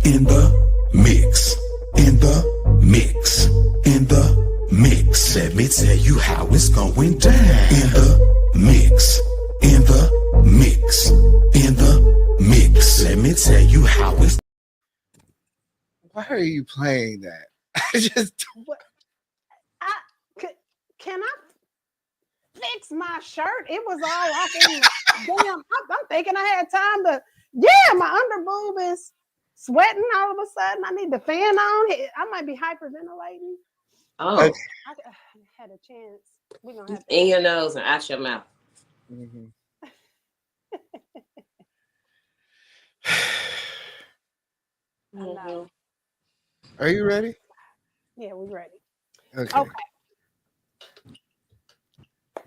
in the mix, in the mix, in the mix. Let me tell you how it's going down. In the mix, in the mix, in the mix. Let me tell you how it's. Why are you playing that? I just What? Can I fix my shirt? It was all like in the damn. I'm thinking I had time to. Yeah, my under boob is sweating all of a sudden. I need the fan on. I might be hyperventilating. Oh, Okay. I had a chance. We're gonna have to. in your nose and out your mouth. Mhm. I know. Are you ready? Yeah, we're ready. Okay.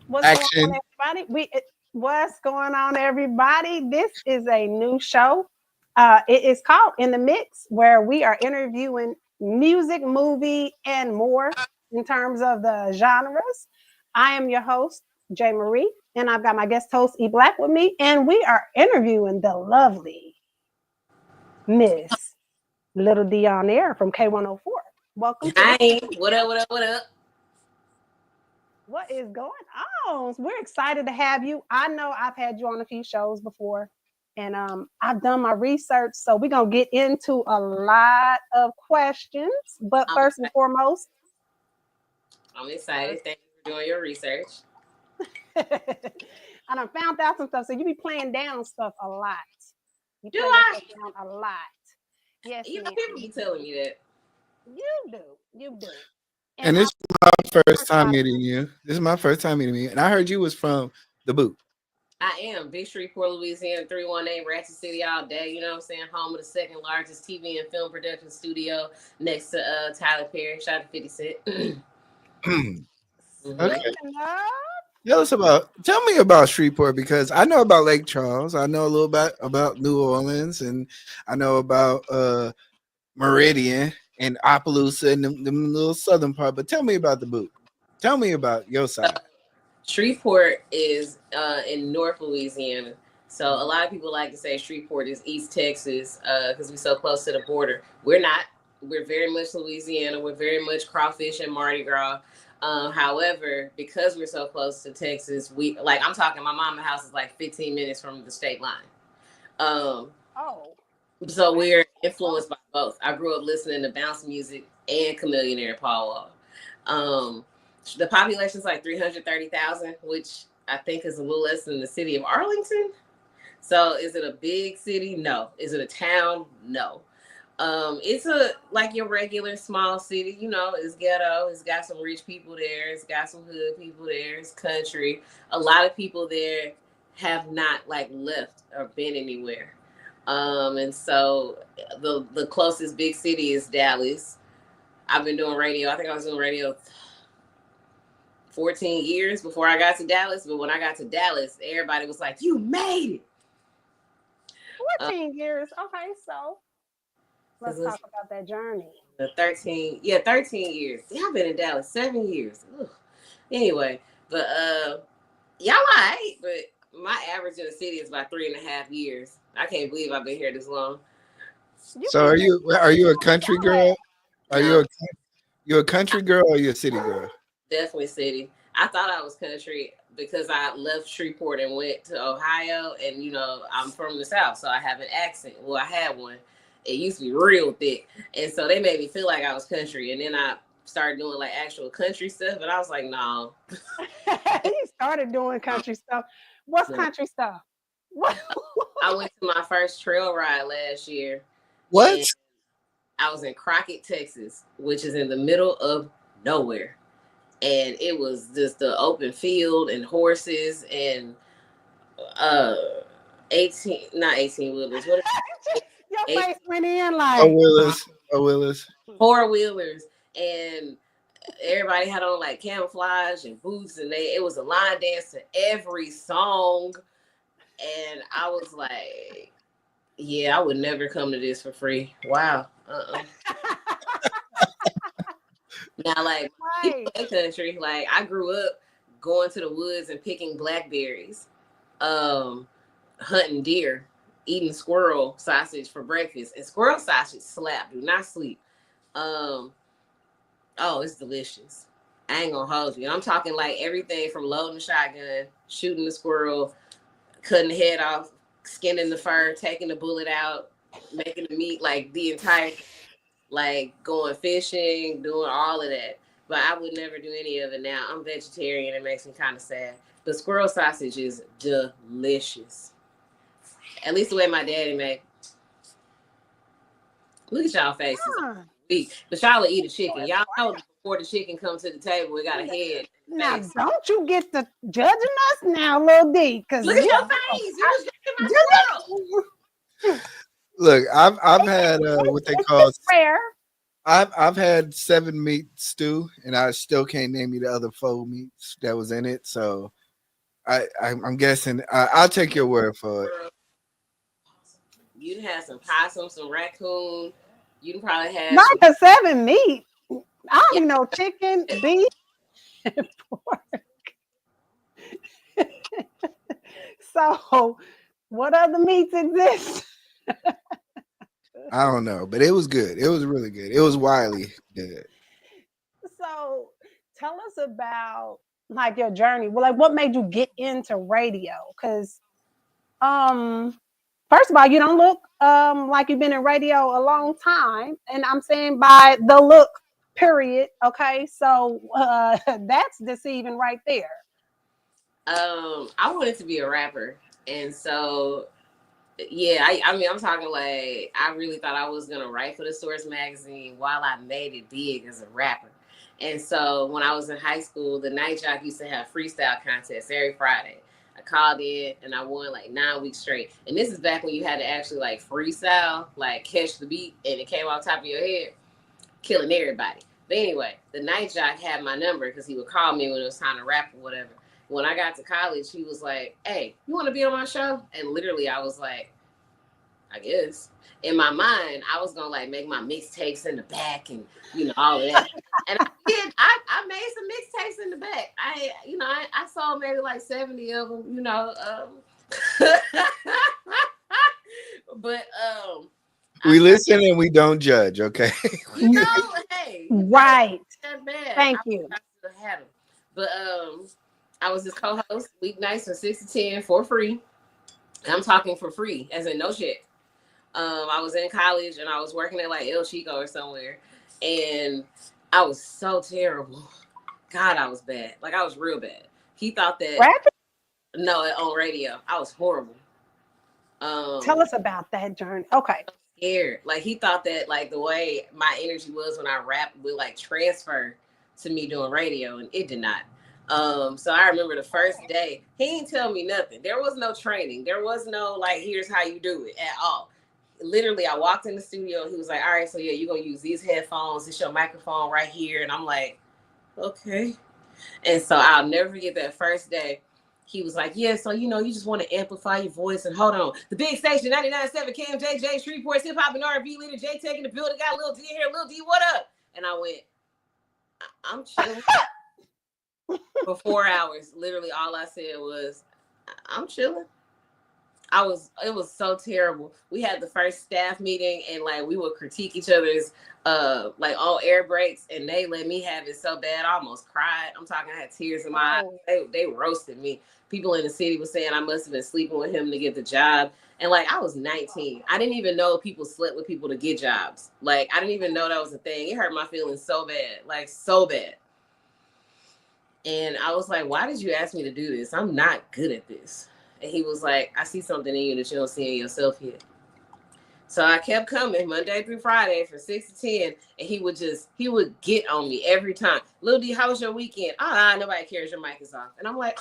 What's Action. going on, everybody? What's going on, everybody? This is a new show. It is called In the Mix, where we are interviewing music, movie, and more in terms of the genres. I am your host, J. Marie, and I've got my guest host, E. Black, with me, and we are interviewing the lovely Miss Lil D on air from K104. Welcome. Hi, what up, what up, what up? What is going on? We're excited to have you. I know I've had you on a few shows before, and I've done my research, so we're gonna get into a lot of questions. But first and foremost, I'm excited. Thank you for doing your research. I done found out some stuff. So you be playing down stuff a lot. You Do play I? stuff down a lot. Yes, You know, ma'am. people be telling me that. You do. You do. And this is my first time meeting you. This is my first time meeting you. And I heard you was from the boot. I am. Big Shreveport, Louisiana, 318 Ratchet City all day. You know what I'm saying? Home of the second largest TV and film production studio next to Tyler Perry. Shout out to 50 Cent. Okay. Tell me about Shreveport, because I know about Lake Charles. I know a little bit about New Orleans, and I know about Meridian and Opelousas and the little southern part. But tell me about the boot. Tell me about your side. Shreveport is in North Louisiana. So a lot of people like to say Shreveport is East Texas because we're so close to the border. We're not. We're very much Louisiana. We're very much crawfish and Mardi Gras. However, because we're so close to Texas, I'm talking, my mama's house is like 15 minutes from the state line. So we're influenced by both. I grew up listening to bounce music and Chameleonaire Paul Wall. The population is like 330,000, which I think is a little less than the city of Arlington. So is it a big city? No. Is it a town? No. It's like your regular small city, you know. It's ghetto. It's got some rich people there. It's got some hood people there. It's country. A lot of people there have not like left or been anywhere. And so the closest big city is Dallas. I've been doing radio. I think I was doing radio 14 years before I got to Dallas. But when I got to Dallas, everybody was like, "You made it." 14 years. Okay, so let's talk about that journey. 13 years. Yeah, I've been in Dallas 7 years. Ugh. Anyway, but y'all right, but my average in the city is about 3.5 years. I can't believe I've been here this long. So are you a country girl? Are you a country girl or are you a city girl? Definitely city. I thought I was country because I left Shreveport and went to Ohio, and you know I'm from the South, so I have an accent. Well, I had one. It used to be real thick, and so they made me feel like I was country. And then I started doing like actual country stuff, and I was like, no. You started doing country stuff. What's country stuff? What? I went to my first trail ride last year. What? I was in Crockett, Texas, which is in the middle of nowhere. And it was just the open field and horses and 18 wheelers. What Your face went in like Wheelers. 4-wheelers, and everybody had on like camouflage and boots, and it was a line dance to every song. And I was like, yeah, I would never come to this for free. Wow. Now, like, in country, like, I grew up going to the woods and picking blackberries, hunting deer, eating squirrel sausage for breakfast, and squirrel sausage slap. Do not sleep. Oh, it's delicious. I ain't gonna hold you. And I'm talking like everything from loading the shotgun, shooting the squirrel, cutting the head off, skinning the fur, taking the bullet out, making the meat, like the entire, like going fishing, doing all of that. But I would never do any of it now. I'm vegetarian. It makes me kind of sad. The squirrel sausage is delicious. At least the way my daddy made. Look at y'all faces. But y'all will eat a chicken. Y'all know before the chicken comes to the table, it got a head. Now, don't you get to judging us now, Lil D? Because look at your face. You was looking at my squirrel. Look, I've had what they call rare. I've had 7 meat stew, and I still can't name you the other 4 meats that was in it. So I'm guessing I'll take your word for it. You had some possum, some raccoon. You can probably have not the 7 meat. I don't even know chicken, beef, and pork. So, what other meats exist? I don't know, but it was good. It was really good. It was wildly good. So, tell us about like your journey. Well, like what made you get into radio? Because, first of all, you don't look like you've been in radio a long time, and I'm saying by the look, period. Okay, so that's deceiving right there. I wanted to be a rapper, and so yeah, I mean, I'm talking like I really thought I was gonna write for the Source magazine while I made it big as a rapper. And so when I was in high school, the night jock used to have freestyle contests every Friday. I called in and I won like 9 weeks straight. And this is back when you had to actually like freestyle, like catch the beat and it came off top of your head, killing everybody. But anyway, the night jock had my number because he would call me when it was time to rap or whatever. When I got to college, he was like, "Hey, you want to be on my show?" And literally I was like, I guess. In my mind, I was gonna like make my mixtapes in the back and all of that. And I did. I made some mixtapes in the back. I saw maybe like 70 of them. But we listen and we don't judge. Okay. Hey, right. That bad. Thank you. I still had them. But I was his co-host weeknights from 6 to 10 for free. And I'm talking for free, as in no check. I was in college and I was working at like El Chico or somewhere, and I was so terrible. God, I was bad. Like I was real bad. He thought that rapping? No, on radio. I was horrible. Tell us about that journey. Okay. Scared. Like he thought that like the way my energy was when I rapped would like transfer to me doing radio, and it did not. So I remember the first day, he didn't tell me nothing. There was no training. There was no like, here's how you do it at all. Literally, I walked in the studio. He was like, all right, so yeah, you're going to use these headphones. It's your microphone right here. And I'm like, okay. And so I'll never forget that first day. He was like, yeah, so, you just want to amplify your voice. And hold on. The big station, 99.7 KMJJ, Shreveport's hip hop and R&B leader, J Tech in the building. Got Lil D here. Lil D, what up? And I went, I'm chilling. For 4 hours, literally all I said was, I'm chilling. It was so terrible. We had the first staff meeting and like we would critique each other's like all air breaks, and they let me have it so bad I almost cried. I'm talking, I had tears in my eyes. They roasted me. People in the city were saying I must have been sleeping with him to get the job. And like I was 19. I didn't even know people slept with people to get jobs. Like I didn't even know that was a thing. It hurt my feelings so bad, like so bad. And I was like, why did you ask me to do this? I'm not good at this. And he was like, I see something in you that you don't see in yourself yet. So I kept coming Monday through Friday from 6 to 10. And he would get on me every time. Lil D, how was your weekend? Nobody cares, your mic is off. And I'm like,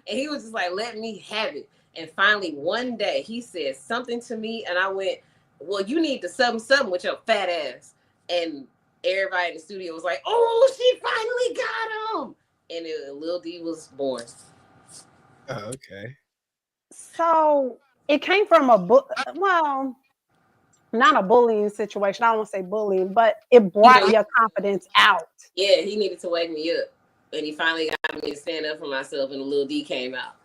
and he was just like, let me have it. And finally one day he said something to me and I went, well, you need to something with your fat ass. And everybody in the studio was like, oh, she finally got him. And Lil D was born. Oh, okay. So it came from well, not a bullying situation. I don't want to say bullying, but it brought your confidence out. Yeah, he needed to wake me up. And he finally got me to stand up for myself, and the Lil D came out.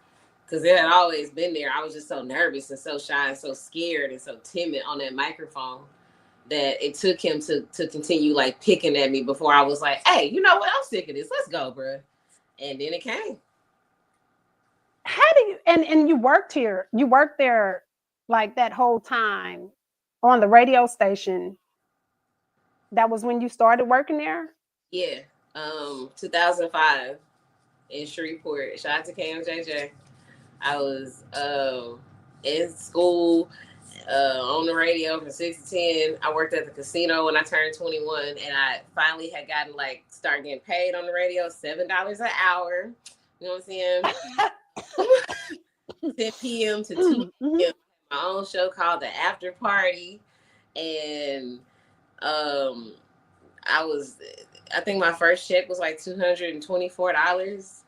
because it had always been there. I was just so nervous and so shy and so scared and so timid on that microphone that it took him to continue like picking at me before I was like, hey, you know what? I'm sick of this. Let's go, bro. And then it came. How do you and you worked here? You worked there like that whole time on the radio station. That was when you started working there? Yeah. 2005 in Shreveport. Shout out to KMJJ. I was in school on the radio from 6 to 10. I worked at the casino when I turned 21, and I finally had gotten started getting paid on the radio, $7 an hour. You know what I'm saying? 10 p.m. to 2 p.m. My own show called The After Party, and I think my first check was like $224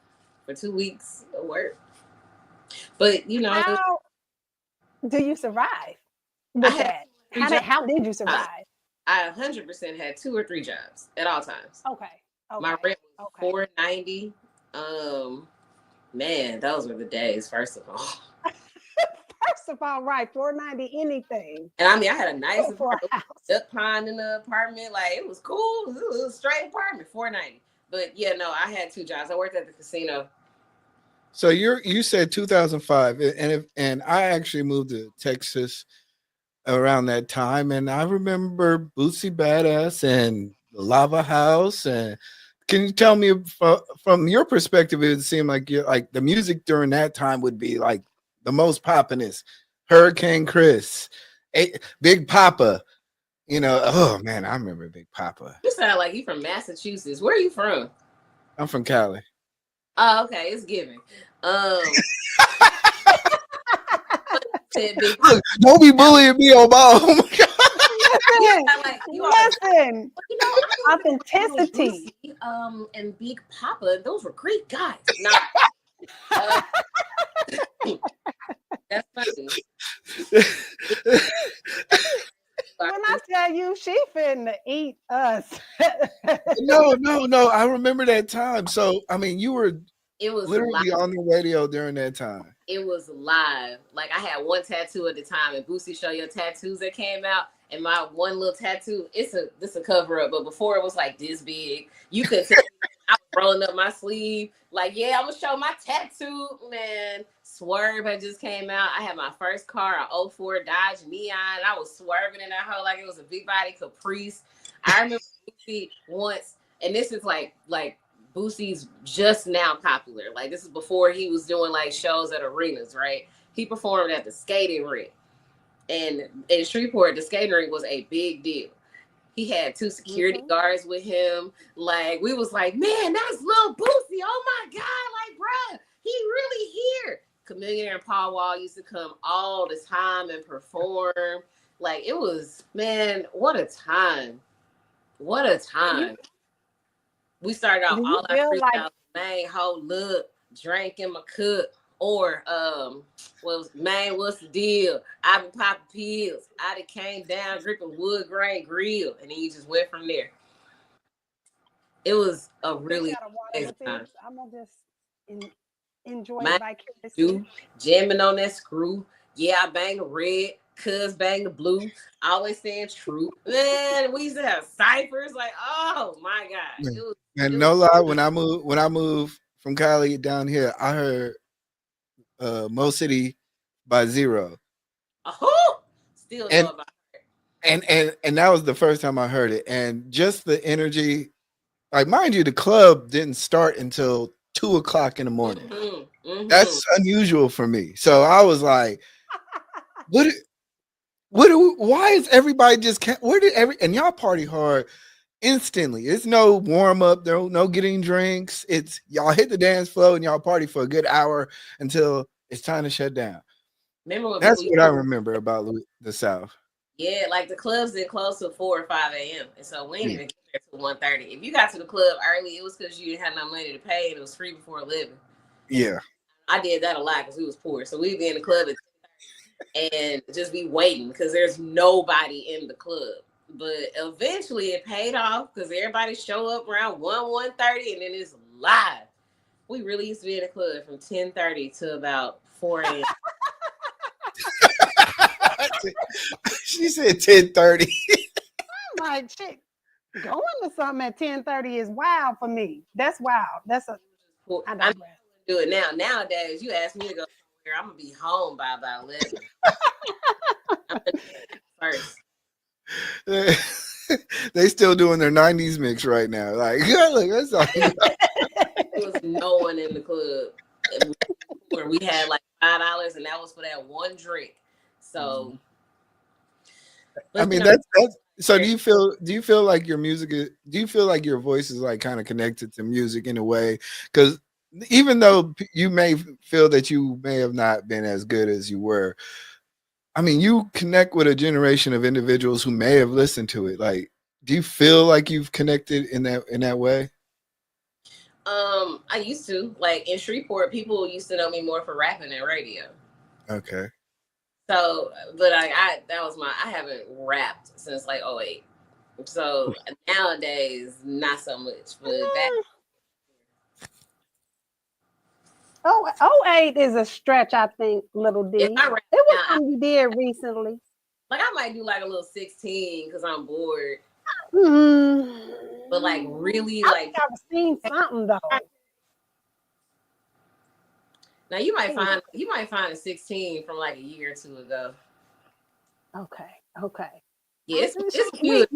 for 2 weeks of work. But you know, how do you survive with that? How did you survive? I 100% had 2 or 3 jobs at all times. Okay. My rent was $490. Man, those were the days. First of all. First of all, right, $490 anything. And I mean, I had a nice duck pond in the apartment. Like, it was cool. It was a straight apartment, $490. But yeah, no, I had 2 jobs. I worked at the casino. So you said 2005, and I actually moved to Texas around that time, and I remember Bootsy Badass and the Lava House. And can you tell me from your perspective? It seemed like the music during that time would be like the most poppin'est. Hurricane Chris, Big Papa. You know, oh man, I remember Big Papa. You sound like you from Massachusetts. Where are you from? I'm from Cali. Oh, okay, it's giving. Look, don't be bullying me on my own. Listen, authenticity. And Big Papa, those were great guys. That's funny. When I tell you she finna eat us. No. I remember that time. So I mean, it was literally live. On the radio during that time. It was live. Like, I had one tattoo at the time, and Boosie Show Your Tattoos that came out, and my one little tattoo, this a cover up, but before it was like this big. You could tell I was rolling up my sleeve, like, yeah, I'm gonna show my tattoo, man. Swerve had just came out. I had my first car, a 04 Dodge Neon. I was swerving in that hole like it was a big body Caprice. I remember Boosie once, and this is like Boosie's just now popular. Like, this is before he was doing like shows at arenas, right? He performed at the skating rink. And in Shreveport, the skating rink was a big deal. He had 2 security guards with him. Like, we was like, man, that's Lil Boosie. Oh my God, like, bruh, he really here. Chameleon and Paul Wall used to come all the time and perform. Like, it was, man, what a time. What a time. We started off all our freestyles, man, hold up, drank in my cup, or man, what's the deal? I been popping pills. I done came down gripping wood grain grill, and then you just went from there. It was a really amazing time. I'm gonna just enjoy it vicariously. Jamming on that screw. Yeah, I bang the red. Cuz bang the blue, always saying true. Man, we used to have ciphers. Like, oh my God. And no lie, when I moved from Cali down here, I heard Mo City by Zero. Oh, still know about it. And that was the first time I heard it. And just the energy, like, mind you, the club didn't start until 2 o'clock in the morning. That's unusual for me. So I was like, why is everybody just and y'all party hard instantly? It's no warm up, no getting drinks. It's y'all hit the dance floor and y'all party for a good hour until it's time to shut down. That's what I remember about the South. Yeah, like the clubs didn't close till 4 or 5 a.m. And so we didn't even get there till 1:30. If you got to the club early, it was because you didn't have no money to pay and it was free before 11. Yeah. I did that a lot because we was poor. So we'd be in the club at and just be waiting because there's nobody in the club. But eventually it paid off because everybody show up around 1:30 and then it's live. We really used to be in the club from 10:30 to about 4 a.m. She said 10:30. I'm like, shit, going to something at 10:30 is wild for me. That's wild. That's a. I I'm digress. do it now. Nowadays, you ask me to go somewhere, I'm gonna be home by about 11. I'm gonna first. They still doing their 90s mix right now. Like, yeah, look, that's all. There was no one in the club where we had like $5, and that was for that one drink. So, I mean, that's so. Do you feel like your music is? Do you feel like your voice is like kind of connected to music in a way? Because even though you may feel that you may have not been as good as you were, I mean, you connect with a generation of individuals who may have listened to it. Like, do you feel like you've connected in that way? I used to, like in Shreveport, people used to know me more for rapping than radio. Okay. So, but I haven't rapped since like 08. So nowadays, not so much. But back. Oh, 08 is a stretch, I think, LilD. It was something you did recently. Like I might do like a little 16 because I'm bored. But like really, I've seen something though. Now you might find a 16 from like a year or two ago. Okay. Yeah, it's cute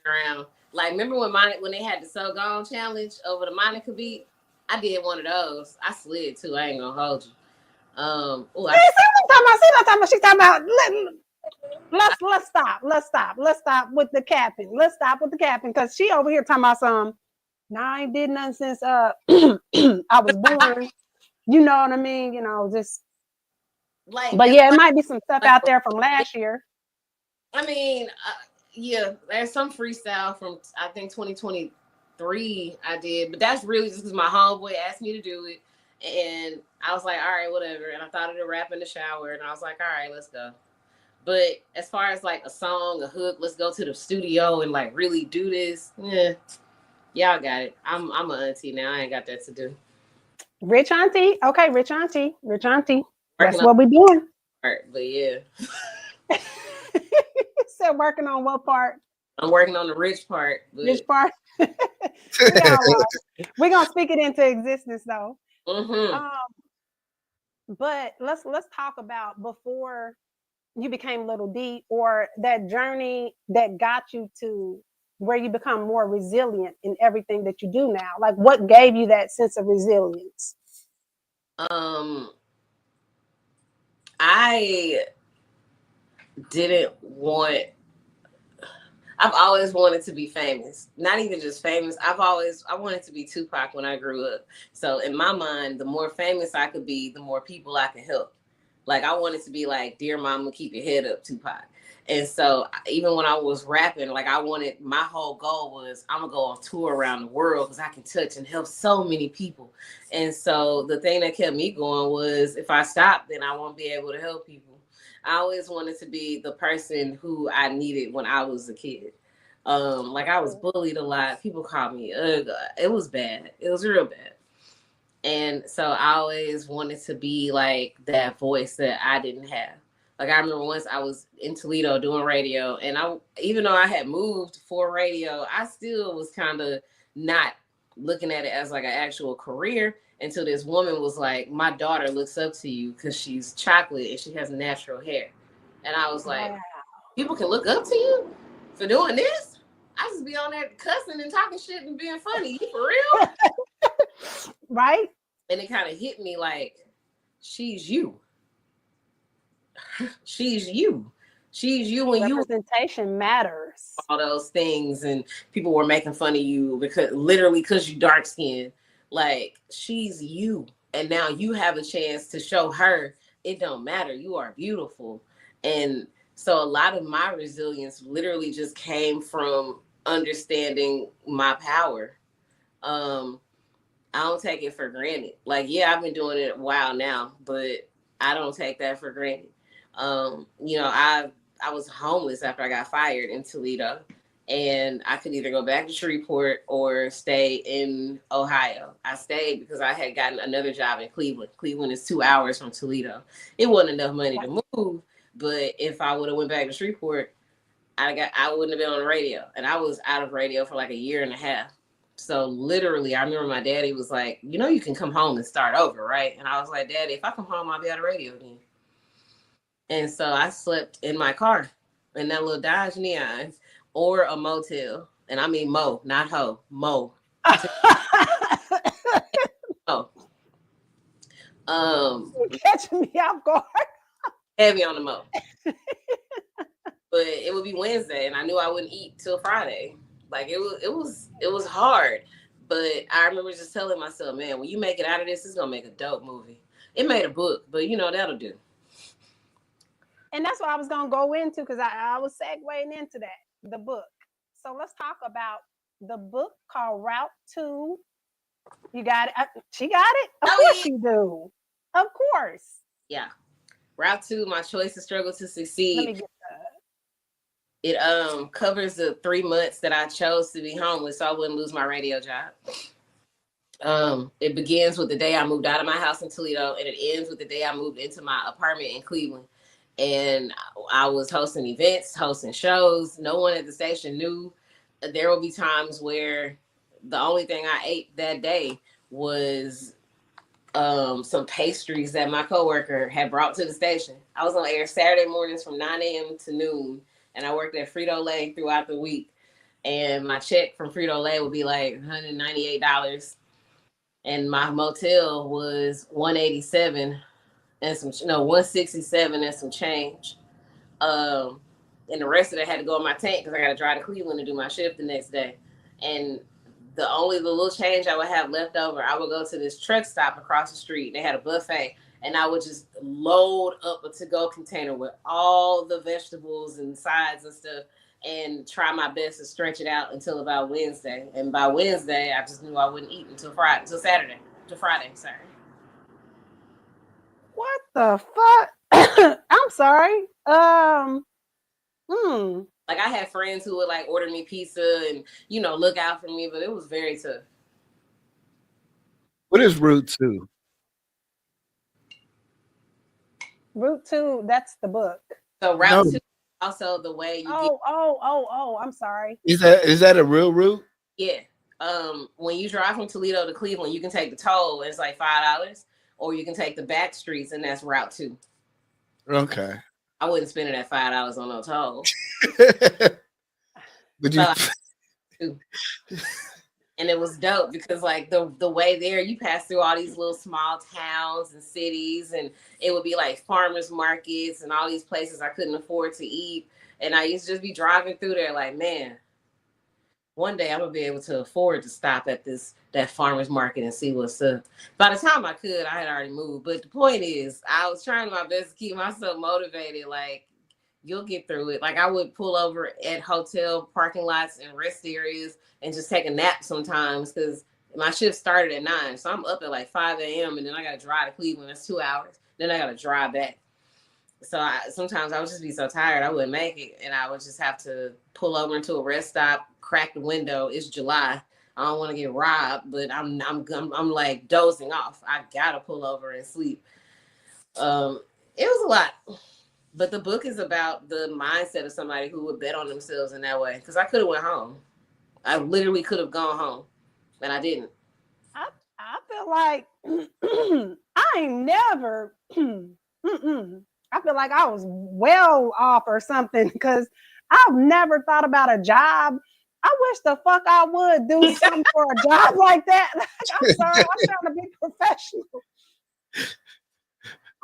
around. Like remember when they had the So Gone challenge over the Monica beat? I did one of those. I slid too. I ain't gonna hold you. She's talking about. Let's stop with the capping. Let's stop with the capping because she over here talking about some. Nah, I ain't did nothing since I was born. You know what I mean? You know, just like. But yeah, it might be some stuff out there from last year. I mean, yeah, there's some freestyle from I think 2023 I did, but that's really just because my homeboy asked me to do it, and I was like, all right, whatever. And I thought of the rap in the shower, and I was like, all right, let's go. But as far as like a song, a hook, let's go to the studio and like really do this. Yeah, y'all got it. I'm an auntie now. I ain't got that to do. Rich auntie, okay, rich auntie. That's what we're doing. Part, but yeah. Said working on what part? I'm working on the rich part. But... Rich part. We're gonna speak it into existence though. Mm-hmm. But let's talk about before you became LilD or that journey that got you to where you become more resilient in everything that you do now. Like what gave you that sense of resilience? I've always wanted to be famous. Not even just famous. I wanted to be Tupac when I grew up. So in my mind, the more famous I could be, the more people I could help. Like I wanted to be like, dear mama, keep your head up, Tupac. And so even when I was rapping, like my whole goal was I'm gonna go on tour around the world because I can touch and help so many people. And so the thing that kept me going was if I stop, then I won't be able to help people. I always wanted to be the person who I needed when I was a kid. Like I was bullied a lot. People called me ugly. It was bad. It was real bad. And so I always wanted to be like that voice that I didn't have. Like I remember once I was in Toledo doing radio, and even though I had moved for radio, I still was kind of not looking at it as like an actual career until this woman was like, my daughter looks up to you because she's chocolate and she has natural hair. And I was like, people can look up to you for doing this? I just be on there cussing and talking shit and being funny. You for real? Right? And it kind of hit me like, she's you. She's you. She's you and representation matters. All those things, and people were making fun of you because you dark skinned. Like she's you, and now you have a chance to show her it don't matter. You are beautiful, and so a lot of my resilience literally just came from understanding my power. I don't take it for granted. Like yeah, I've been doing it a while now, but I don't take that for granted. I was homeless after I got fired in Toledo, and I could either go back to Shreveport or stay in Ohio. I stayed because I had gotten another job in Cleveland. Cleveland is 2 hours from Toledo. It wasn't enough money to move, but if I would have went back to Shreveport, I wouldn't have been on the radio, and I was out of radio for like a year and a half. So literally, I remember my daddy was like, "You know, you can come home and start over, right?" And I was like, "Daddy, if I come home, I'll be out of radio again." And so I slept in my car in that little Dodge Neon or a motel, and I mean mo, not ho, mo. Oh, catching me off guard. heavy on the mo. But it would be Wednesday, and I knew I wouldn't eat till Friday. Like it was hard. But I remember just telling myself, man, when you make it out of this, it's gonna make a dope movie. It made a book, but you know that'll do. And that's what I was gonna go into because I was segueing into that, the book. So let's talk about the book called Route 2. You got it? She got it? Of course you do. Of course. Yeah. Route 2, My Choices, Struggle to Succeed. Let me get that. It covers the 3 months that I chose to be homeless so I wouldn't lose my radio job. It begins with the day I moved out of my house in Toledo, and it ends with the day I moved into my apartment in Cleveland. And I was hosting events, hosting shows. No one at the station knew. There will be times where the only thing I ate that day was some pastries that my coworker had brought to the station. I was on air Saturday mornings from 9 a.m. to noon, and I worked at Frito-Lay throughout the week. And my check from Frito-Lay would be like $198, and my motel was $187 and $167 and some change. And the rest of it had to go in my tank because I got to drive to Cleveland to do my shift the next day. And the little change I would have left over, I would go to this truck stop across the street. They had a buffet, and I would just load up a to-go container with all the vegetables and sides and stuff and try my best to stretch it out until about Wednesday. And by Wednesday, I just knew I wouldn't eat until Friday. Sorry. What the fuck? I'm sorry. Like I had friends who would like order me pizza and, look out for me, but it was very tough. What is Route 2? Route 2, that's the book. So Route 2 also the way you get. Oh, I'm sorry. Is that a real route? Yeah. When you drive from Toledo to Cleveland, you can take the toll, and it's like $5, or you can take the back streets, and that's Route 2. Okay. I wouldn't spend it at $5 on no toll. But you and it was dope because like the way there, you pass through all these little small towns and cities, and it would be like farmers markets and all these places I couldn't afford to eat. And I used to just be driving through there like, man, one day I'm gonna be able to afford to stop at that farmer's market and see what's up. By the time I could, I had already moved. But the point is, I was trying my best to keep myself motivated. Like, you'll get through it. Like, I would pull over at hotel parking lots and rest areas and just take a nap sometimes because my shift started at 9. So I'm up at like 5 a.m. and then I got to drive to Cleveland. That's 2 hours. Then I got to drive back. So sometimes I would just be so tired I wouldn't make it, and I would just have to pull over into a rest stop, crack the window. It's July. I don't want to get robbed, but I'm like dozing off. I gotta pull over and sleep. It was a lot, but the book is about the mindset of somebody who would bet on themselves in that way. Because I could have went home. I literally could have gone home, and I didn't. I feel like I ain't never. I feel like I was well off or something because I've never thought about a job. I wish the fuck I would do something for a job like that. Like, I'm sorry, I'm trying to be professional.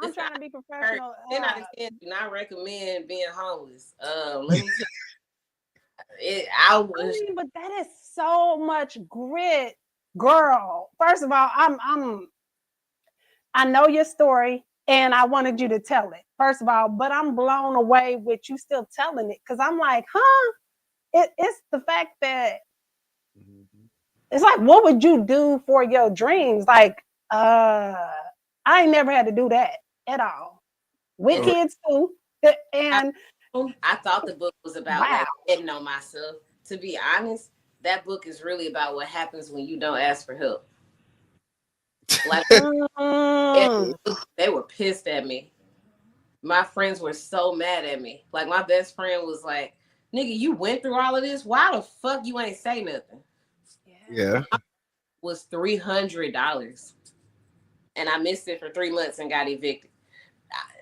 I'm trying to be professional. Then I do not recommend being homeless. Let me tell you, but that is so much grit, girl. First of all, I know your story. And I wanted you to tell it, first of all, but I'm blown away with you still telling it because I'm like, it's the fact that it's like, what would you do for your dreams? Like, I ain't never had to do that at all with kids too. And I thought the book was about like betting on myself to be honest, that book is really about what happens when you don't ask for help. Like, they were pissed at me. My friends were so mad at me. Like, my best friend was like, nigga, you went through all of this? Why the fuck you ain't say nothing? Yeah. Was $300. And I missed it for 3 months and got evicted.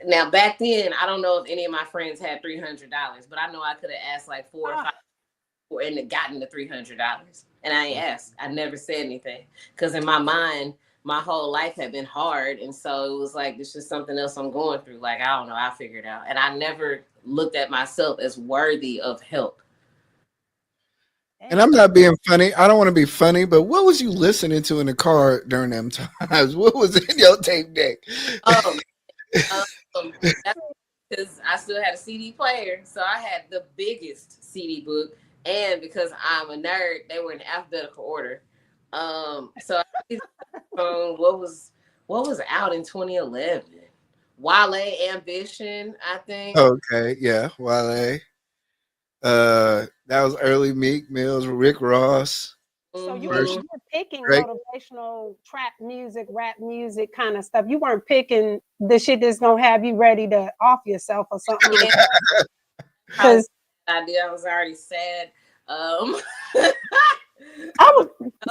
Now, back then, I don't know if any of my friends had $300, but I know I could have asked like 4 or 5 and gotten the $300. And I ain't asked. I never said anything. Because in my mind, my whole life had been hard. And so it was like, this is something else I'm going through. Like, I don't know. I'll figure it out. And I never looked at myself as worthy of help. And I'm not being funny. I don't want to be funny, but what was you listening to in the car during them times? What was in your tape deck? That's because I still had a CD player. So I had the biggest CD book. And because I'm a nerd, they were in alphabetical order. So what was out in 2011? Wale, Ambition, I think. Okay, yeah, Wale. That was early Meek Mills, Rick Ross. So you were picking motivational trap music, rap music kind of stuff. You weren't picking the shit that's gonna have you ready to off yourself or something like that. Because I was already sad.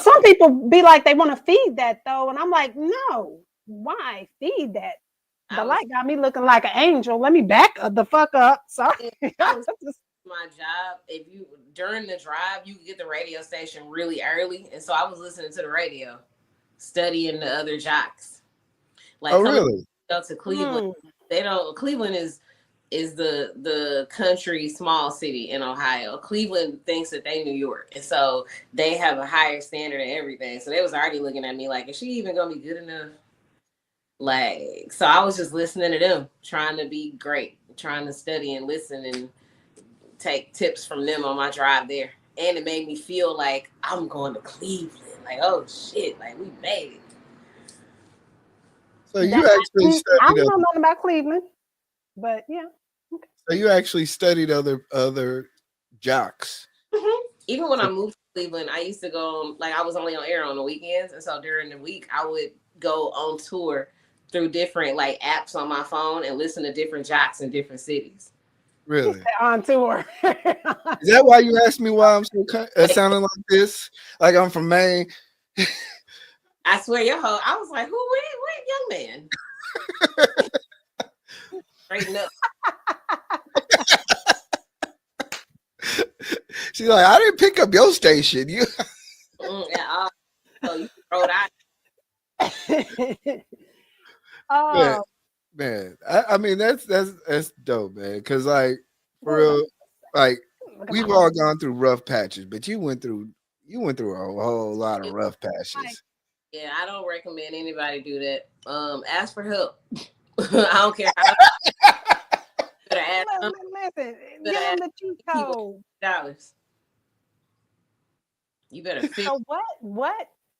Some people be like they want to feed that though, and I'm like, no, why feed that? The light got me looking like an angel. Let me back the fuck up. Sorry. My job, if you during the drive, you could get the radio station really early, and so I was listening to the radio, studying the other jocks. Like, really? To Cleveland, they don't. Cleveland is the country small city in Ohio. Cleveland thinks that they New York, and so they have a higher standard and everything. So they was already looking at me like, is she even gonna be good enough? Like, so I was just listening to them, trying to be great, trying to study and listen and take tips from them on my drive there. And it made me feel like I'm going to Cleveland. Like, oh shit, like we made it. So you actually studied. I don't know nothing about Cleveland, but yeah. Okay. So you actually studied other jocks. Mm-hmm. Even when I moved to Cleveland, I used to go, like, I was only on air on the weekends, and so during the week I would go on tour through different like apps on my phone and listen to different jocks in different cities. Really? On tour. Is that why you asked me why I'm so sounding like this? Like I'm from Maine? I swear your whole, I was like, where young man? Straighten up. She's like, I didn't pick up your station. You so you wrote out. Man. I mean that's dope, man. Cause like for real, like we've all gone through rough patches, but you went through a whole lot of rough patches. Yeah, I don't recommend anybody do that. Ask for help. I don't care how. Listen, give them the cheat code. You better fix. So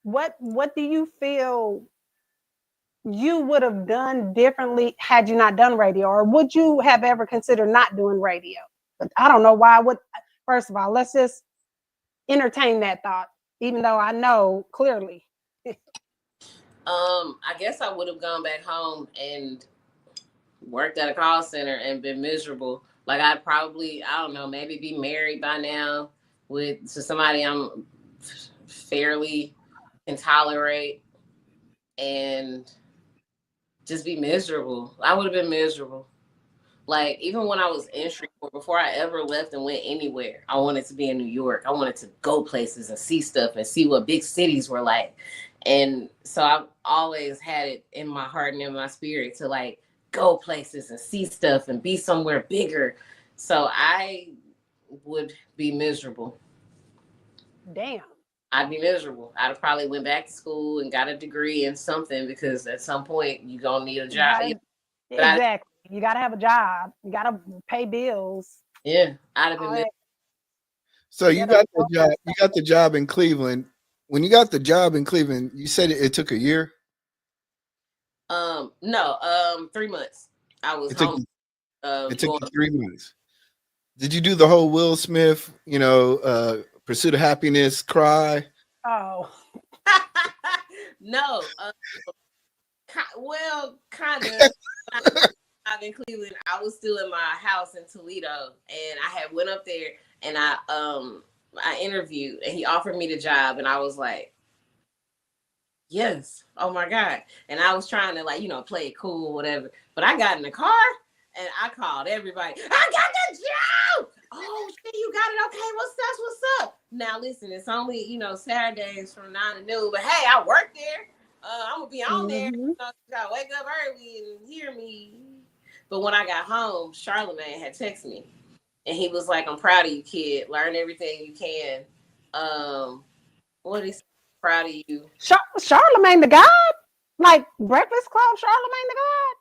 what do you feel you would have done differently had you not done radio, or would you have ever considered not doing radio? But I don't know why. First of all, let's just entertain that thought, even though I know clearly. I guess I would have gone back home and worked at a call center and been miserable. Like I'd probably, I don't know, maybe be married by now to somebody I'm fairly can tolerate, and just be miserable. I would have been miserable. Like, even when I was in Shreveport, before I ever left and went anywhere, I wanted to be in New York. I wanted to go places and see stuff and see what big cities were like. And so I've always had it in my heart and in my spirit to like go places and see stuff and be somewhere bigger. So I would be miserable. Damn. I'd be miserable. I'd have probably went back to school and got a degree in something, because at some point you're going to need a job. Exactly. You got to have a job. You got to pay bills. Yeah. I'd have been miserable. So you got the job. You got the job in Cleveland. When you got the job in Cleveland, you said it took a year? No, 3 months. I was home. It took you 3 months. Did you do the whole Will Smith, Pursuit of Happiness cry? Oh, No, well, kind of. I'm in Cleveland. I was still in my house in Toledo, and I had went up there and I interviewed, and he offered me the job, and I was like, yes, oh my God. And I was trying to play it cool, whatever. But I got in the car and I called everybody. I got the job. Oh shit, you got it. Okay, what's up? Now listen, it's only Saturdays from 9 to noon, but hey, I work there. I'm gonna be on there. You gotta wake up early and hear me. But when I got home, Charlamagne had texted me, and he was like, "I'm proud of you, kid. Learn everything you can." What is proud of you? Charlamagne Tha God, like Breakfast Club. Charlamagne Tha God.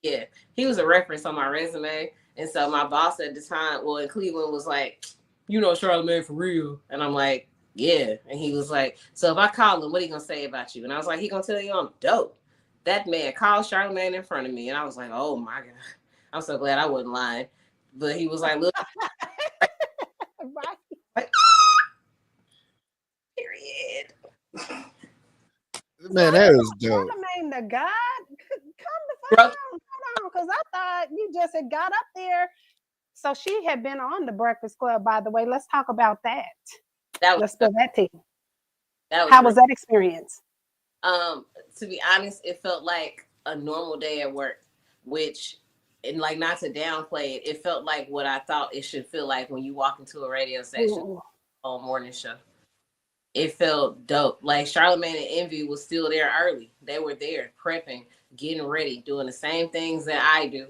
Yeah, he was a reference on my resume, and so my boss at the time, well, in Cleveland, was like, Charlamagne for real, and I'm like, yeah, and he was like, so if I call him, what he gonna say about you? And I was like, he gonna tell you I'm dope. That man called Charlamagne in front of me, and I was like, oh my God, I'm so glad I wasn't lying. But he was like, look, Right. like, period. Man, that is dope. Charlamagne Tha God, come the fuck on, hold on, because I thought you just had got up there. So she had been on the Breakfast Club, by the way. Let's talk about that. Let's spill that tea. How was that experience? To be honest, it felt like a normal day at work, which, and like not to downplay it, it felt like what I thought it should feel like when you walk into a radio station on morning show. It felt dope. Like Charlamagne and Envy was still there early. They were there prepping, getting ready, doing the same things that I do.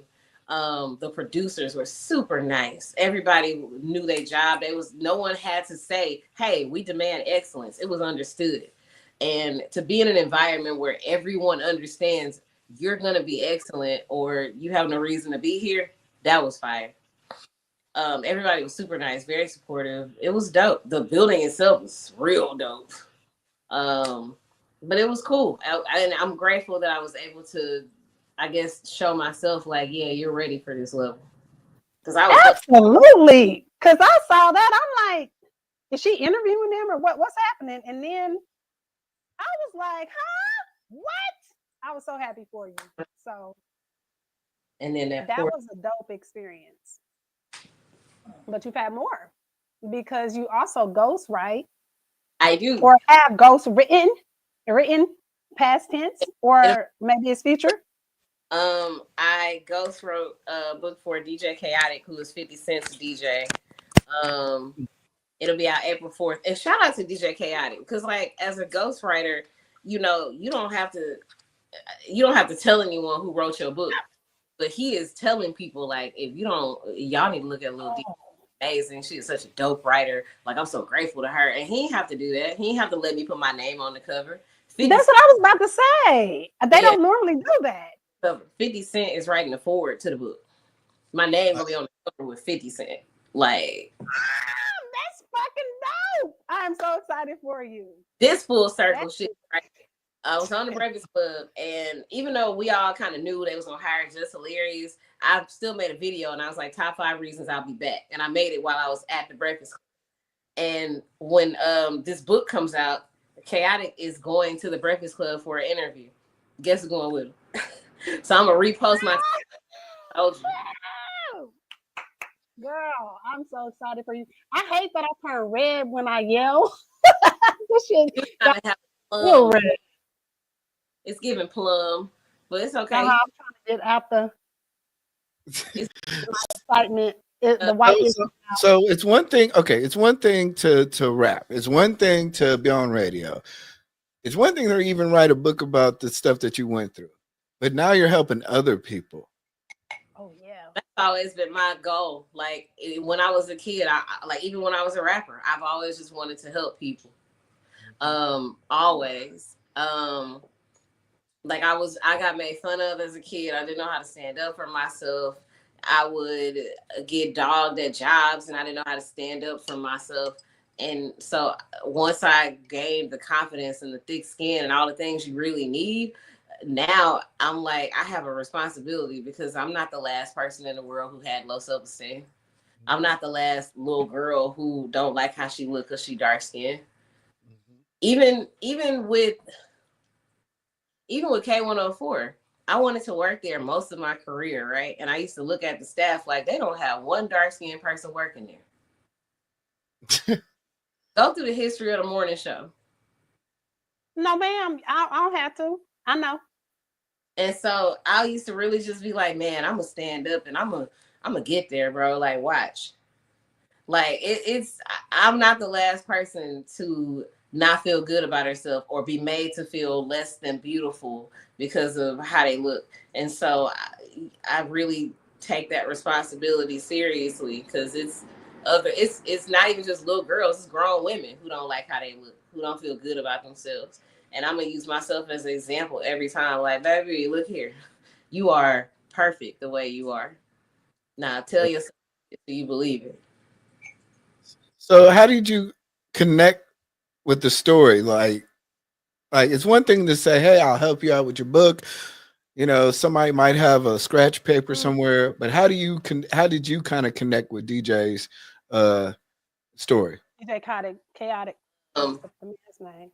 The producers were super nice. Everybody knew their job. No one had to say, hey, we demand excellence. It was understood. And to be in an environment where everyone understands you're going to be excellent or you have no reason to be here, that was fire. Everybody was super nice, very supportive. It was dope. The building itself was real dope. But it was cool. And I'm grateful that I was able to, I guess, show myself like, yeah, you're ready for this level. Because I was absolutely. Because I saw that, I'm like, is she interviewing them or what's happening? And then I was like, huh? What? I was so happy for you. So, and then that was a dope experience. But you've had more because you also ghostwrite. I do. Or have ghost written past tense, or maybe it's future. I ghost wrote a book for DJ Chaotic, who is 50 Cent's DJ. It'll be out April 4th. And shout out to DJ Chaotic, because like as a ghostwriter, you don't have to tell anyone who wrote your book. But he is telling people, like, if you don't, y'all need to look at LilD. Amazing. She is such a dope writer. Like, I'm so grateful to her. And he didn't have to do that. He didn't have to let me put my name on the cover. That's what I was about to say. They don't normally do that. So 50 Cent is writing the foreword to the book. My name will be on the cover with 50 Cent. Like, that's fucking dope. I'm so excited for you. This full circle shit, right? I was on the Breakfast Club, and even though we all kind of knew they was gonna hire Just Hilarious, I still made a video, and I was like, top 5 reasons I'll be back, and I made it while I was at the Breakfast Club. And when this book comes out, Chaotic is going to the Breakfast Club for an interview. Guess who's going with him? So I'm gonna repost my. Girl, I'm so excited for you. I hate that I turn red when I yell. This shit real red. It's giving plum, but it's okay. I'm trying to get out the excitement. The white so it's one thing. Okay, it's one thing to rap. It's one thing to be on radio. It's one thing to even write a book about the stuff that you went through. But now you're helping other people. Oh yeah, that's always been my goal. Like when I was a kid, even when I was a rapper, I've always just wanted to help people. Always. Like I got made fun of as a kid. I didn't know how to stand up for myself. I would get dogged at jobs and I didn't know how to stand up for myself. And so once I gained the confidence and the thick skin and all the things you really need, now I'm like, I have a responsibility because I'm not the last person in the world who had low self-esteem. I'm not the last little girl who don't like how she look because she dark skinned. Even with K104, I wanted to work there most of my career, right? And I used to look at the staff like they don't have one dark skinned person working there. Go through the history of the morning show. No, ma'am, I don't have to. I know. And so I used to really just be like, man, I'm gonna stand up and I'm gonna get there, bro. Like, watch. Like I'm not the last person to not feel good about herself or be made to feel less than beautiful because of how they look. And so I really take that responsibility seriously, because it's not even just little girls, it's grown women who don't like how they look, who don't feel good about themselves. And I'm gonna use myself as an example every time. Like, baby, look here, you are perfect the way you are. Now tell yourself if you believe it. So how did you connect with the story? Like it's one thing to say, hey, I'll help you out with your book. You know, somebody might have a scratch paper somewhere, but how did you kind of connect with DJ's story? DJ Chaotic.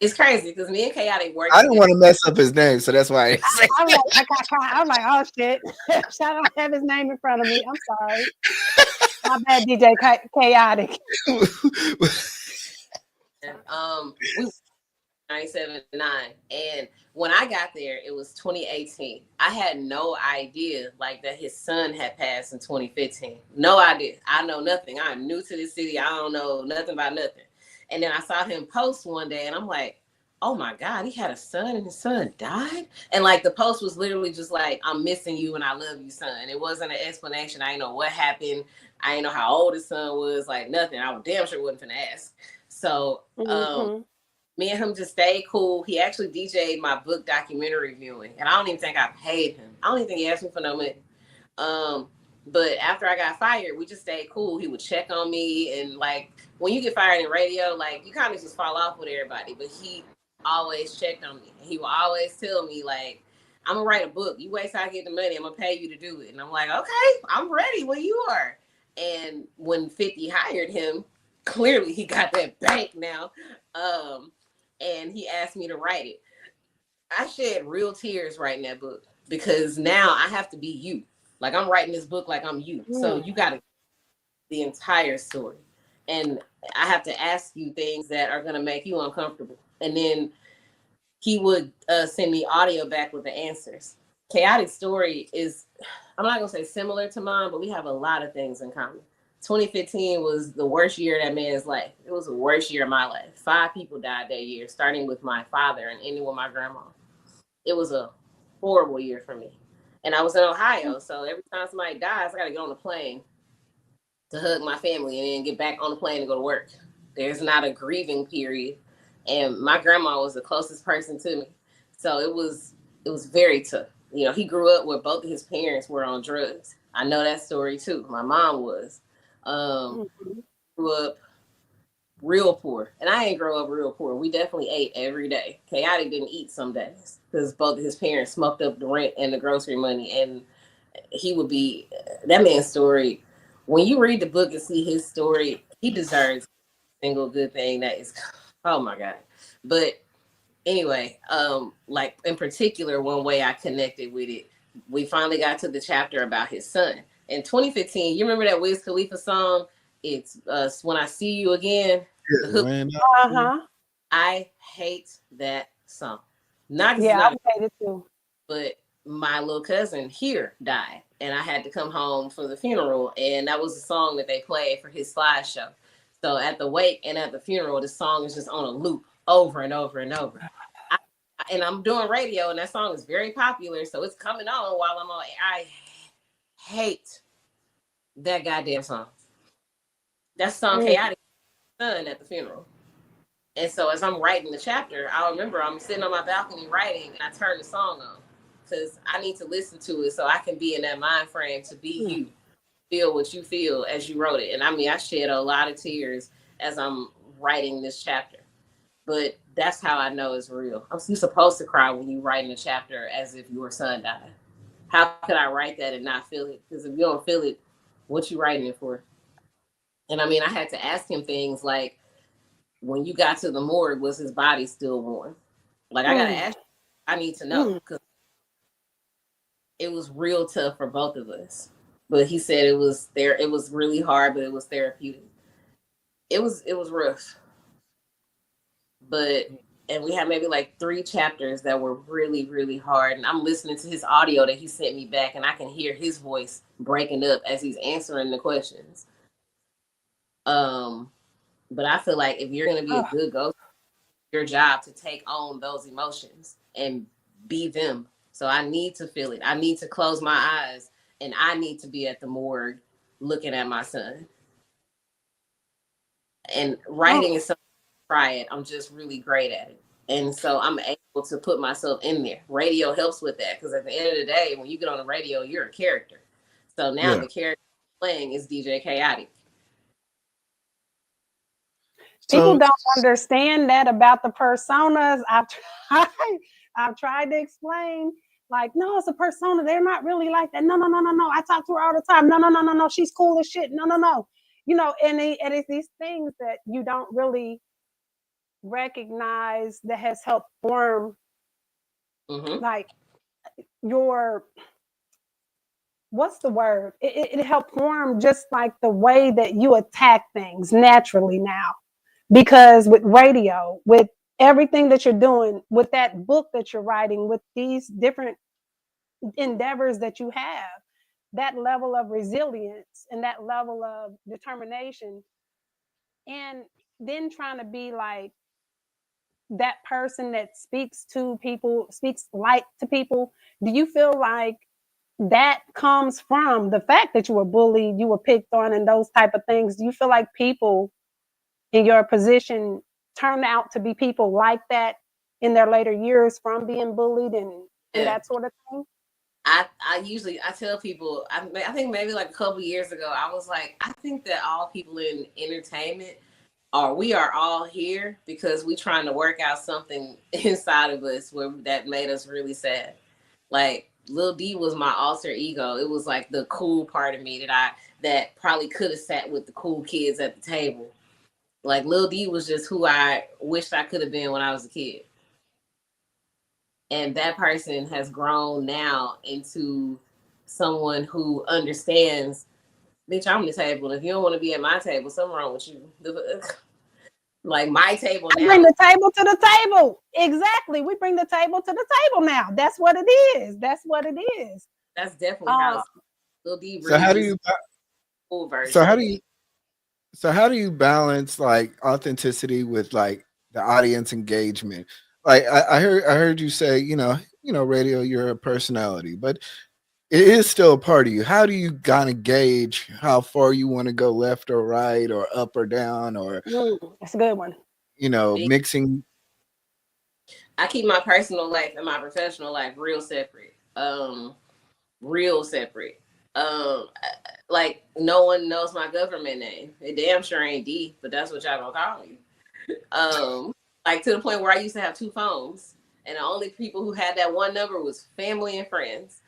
It's crazy because me and Chaotic work. I didn't want to mess up his name, so that's why I'm like, oh shit. I don't have his name in front of me. I'm sorry. My bad, DJ Chaotic. We 97.9, and when I got there, it was 2018. I had no idea like that his son had passed in 2015. No idea. I know nothing. I'm new to this city. I don't know nothing about nothing. And then I saw him post one day, and I'm like, oh my God, he had a son and his son died? And like the post was literally just like, I'm missing you and I love you, son. It wasn't an explanation. I didn't know what happened. I didn't know how old his son was, like nothing. I was damn sure wasn't finna ask. So me and him just stayed cool. He actually DJ'd my book documentary viewing, and I don't even think I paid him. I don't even think he asked me for no money. But after I got fired, we just stayed cool. He would check on me, and like when you get fired in radio, like you kind of just fall off with everybody. But he always checked on me. He would always tell me like, I'm gonna write a book. You wait till I get the money, I'm gonna pay you to do it. And I'm like, okay, I'm ready when you are. And when 50 hired him, clearly he got that bank now. And he asked me to write it. I shed real tears writing that book because now I have to be you. Like I'm writing this book like I'm you. So you got to the entire story. And I have to ask you things that are going to make you uncomfortable. And then he would send me audio back with the answers. Chaotic story is, I'm not going to say similar to mine, but we have a lot of things in common. 2015 was the worst year of that man's life. It was the worst year of my life. 5 people died that year, starting with my father and ending with my grandma. It was a horrible year for me. And I was in Ohio, so every time somebody dies, I got to get on the plane to hug my family and then get back on the plane and go to work. There's not a grieving period. And my grandma was the closest person to me. So it was very tough. You know, he grew up where both of his parents were on drugs. I know that story too. My mom was. Grew up real poor, and I ain't grow up real poor. We definitely ate every day. Chaotic didn't eat some days because both of his parents smoked up the rent and the grocery money, and he would be that man's story. When you read the book and see his story, he deserves a single good thing that is, oh my God. But anyway, like in particular, one way I connected with it, we finally got to the chapter about his son. In 2015, you remember that Wiz Khalifa song? It's When I See You Again. I hate that song. I hate it too. But my little cousin here died, and I had to come home for the funeral, and that was the song that they played for his slideshow. So at the wake and at the funeral, the song is just on a loop over and over and over. And I'm doing radio, and that song is very popular, so it's coming on while I'm on. I hate that goddamn song. That song Chaotic son at the funeral. And so as I'm writing the chapter, I remember I'm sitting on my balcony writing, and I turn the song on because I need to listen to it so I can be in that mind frame to be you, feel what you feel as you wrote it. And I mean, I shed a lot of tears as I'm writing this chapter, but that's how I know it's real. You're supposed to cry when you write in a chapter as if your son died. How could I write that and not feel it? Because if you don't feel it, what you writing it for? And I mean, I had to ask him things like, when you got to the morgue, was his body still warm? Like, I gotta ask you, I need to know, because it was real tough for both of us. But he said it was there, it was really hard, but it was therapeutic. It was rough. But and we had maybe like 3 chapters that were really, really hard. And I'm listening to his audio that he sent me back, and I can hear his voice breaking up as he's answering the questions. But I feel like if you're gonna be a good ghost, your job to take on those emotions and be them. So I need to feel it. I need to close my eyes, and I need to be at the morgue looking at my son. And writing is something I try it. I'm just really great at it. And so I'm able to put myself in there. Radio helps with that, because at the end of the day, when you get on the radio, you're a character. So now the character playing is DJ Chaotic. People don't understand that about the personas. I've tried to explain, like, no, it's a persona. They're not really like that. No. I talk to her all the time. No. She's cool as shit. No. You know, and it's these things that you don't really recognize that has helped form like your, what's the word? It helped form just like the way that you attack things naturally now. Because with radio, with everything that you're doing, with that book that you're writing, with these different endeavors that you have, that level of resilience and that level of determination, and then trying to be like that person that speaks to people, speaks light to people, do you feel like that comes from the fact that you were bullied, you were picked on, and those type of things? Do you feel like people in your position turn out to be people like that in their later years from being bullied and that sort of thing? I tell people, I think maybe like a couple years ago, I was like, I think that all people in entertainment we are all here because we trying to work out something inside of us that made us really sad. Like, Lil D was my alter ego. It was like the cool part of me that probably could have sat with the cool kids at the table. Like, Lil D was just who I wished I could have been when I was a kid. And that person has grown now into someone who understands, bitch, I'm the table. If you don't want to be at my table, something wrong with you. Like, my table now. Bring the table to the table. Exactly. We bring the table to the table now. That's what it is. That's what it is. That's definitely how Lil D. So how do you? So how do you balance like authenticity with like the audience engagement? Like I heard you say, you know, radio, you're a personality, but it is still a part of you. How do you kind of gauge how far you want to go, left or right, or up or down, or that's a good one. You know, mixing. I keep my personal life and my professional life real separate. Real separate. Like, no one knows my government name. It damn sure ain't D, but that's what y'all gonna call me. Like, to the point where I used to have 2 phones, and the only people who had that one number was family and friends.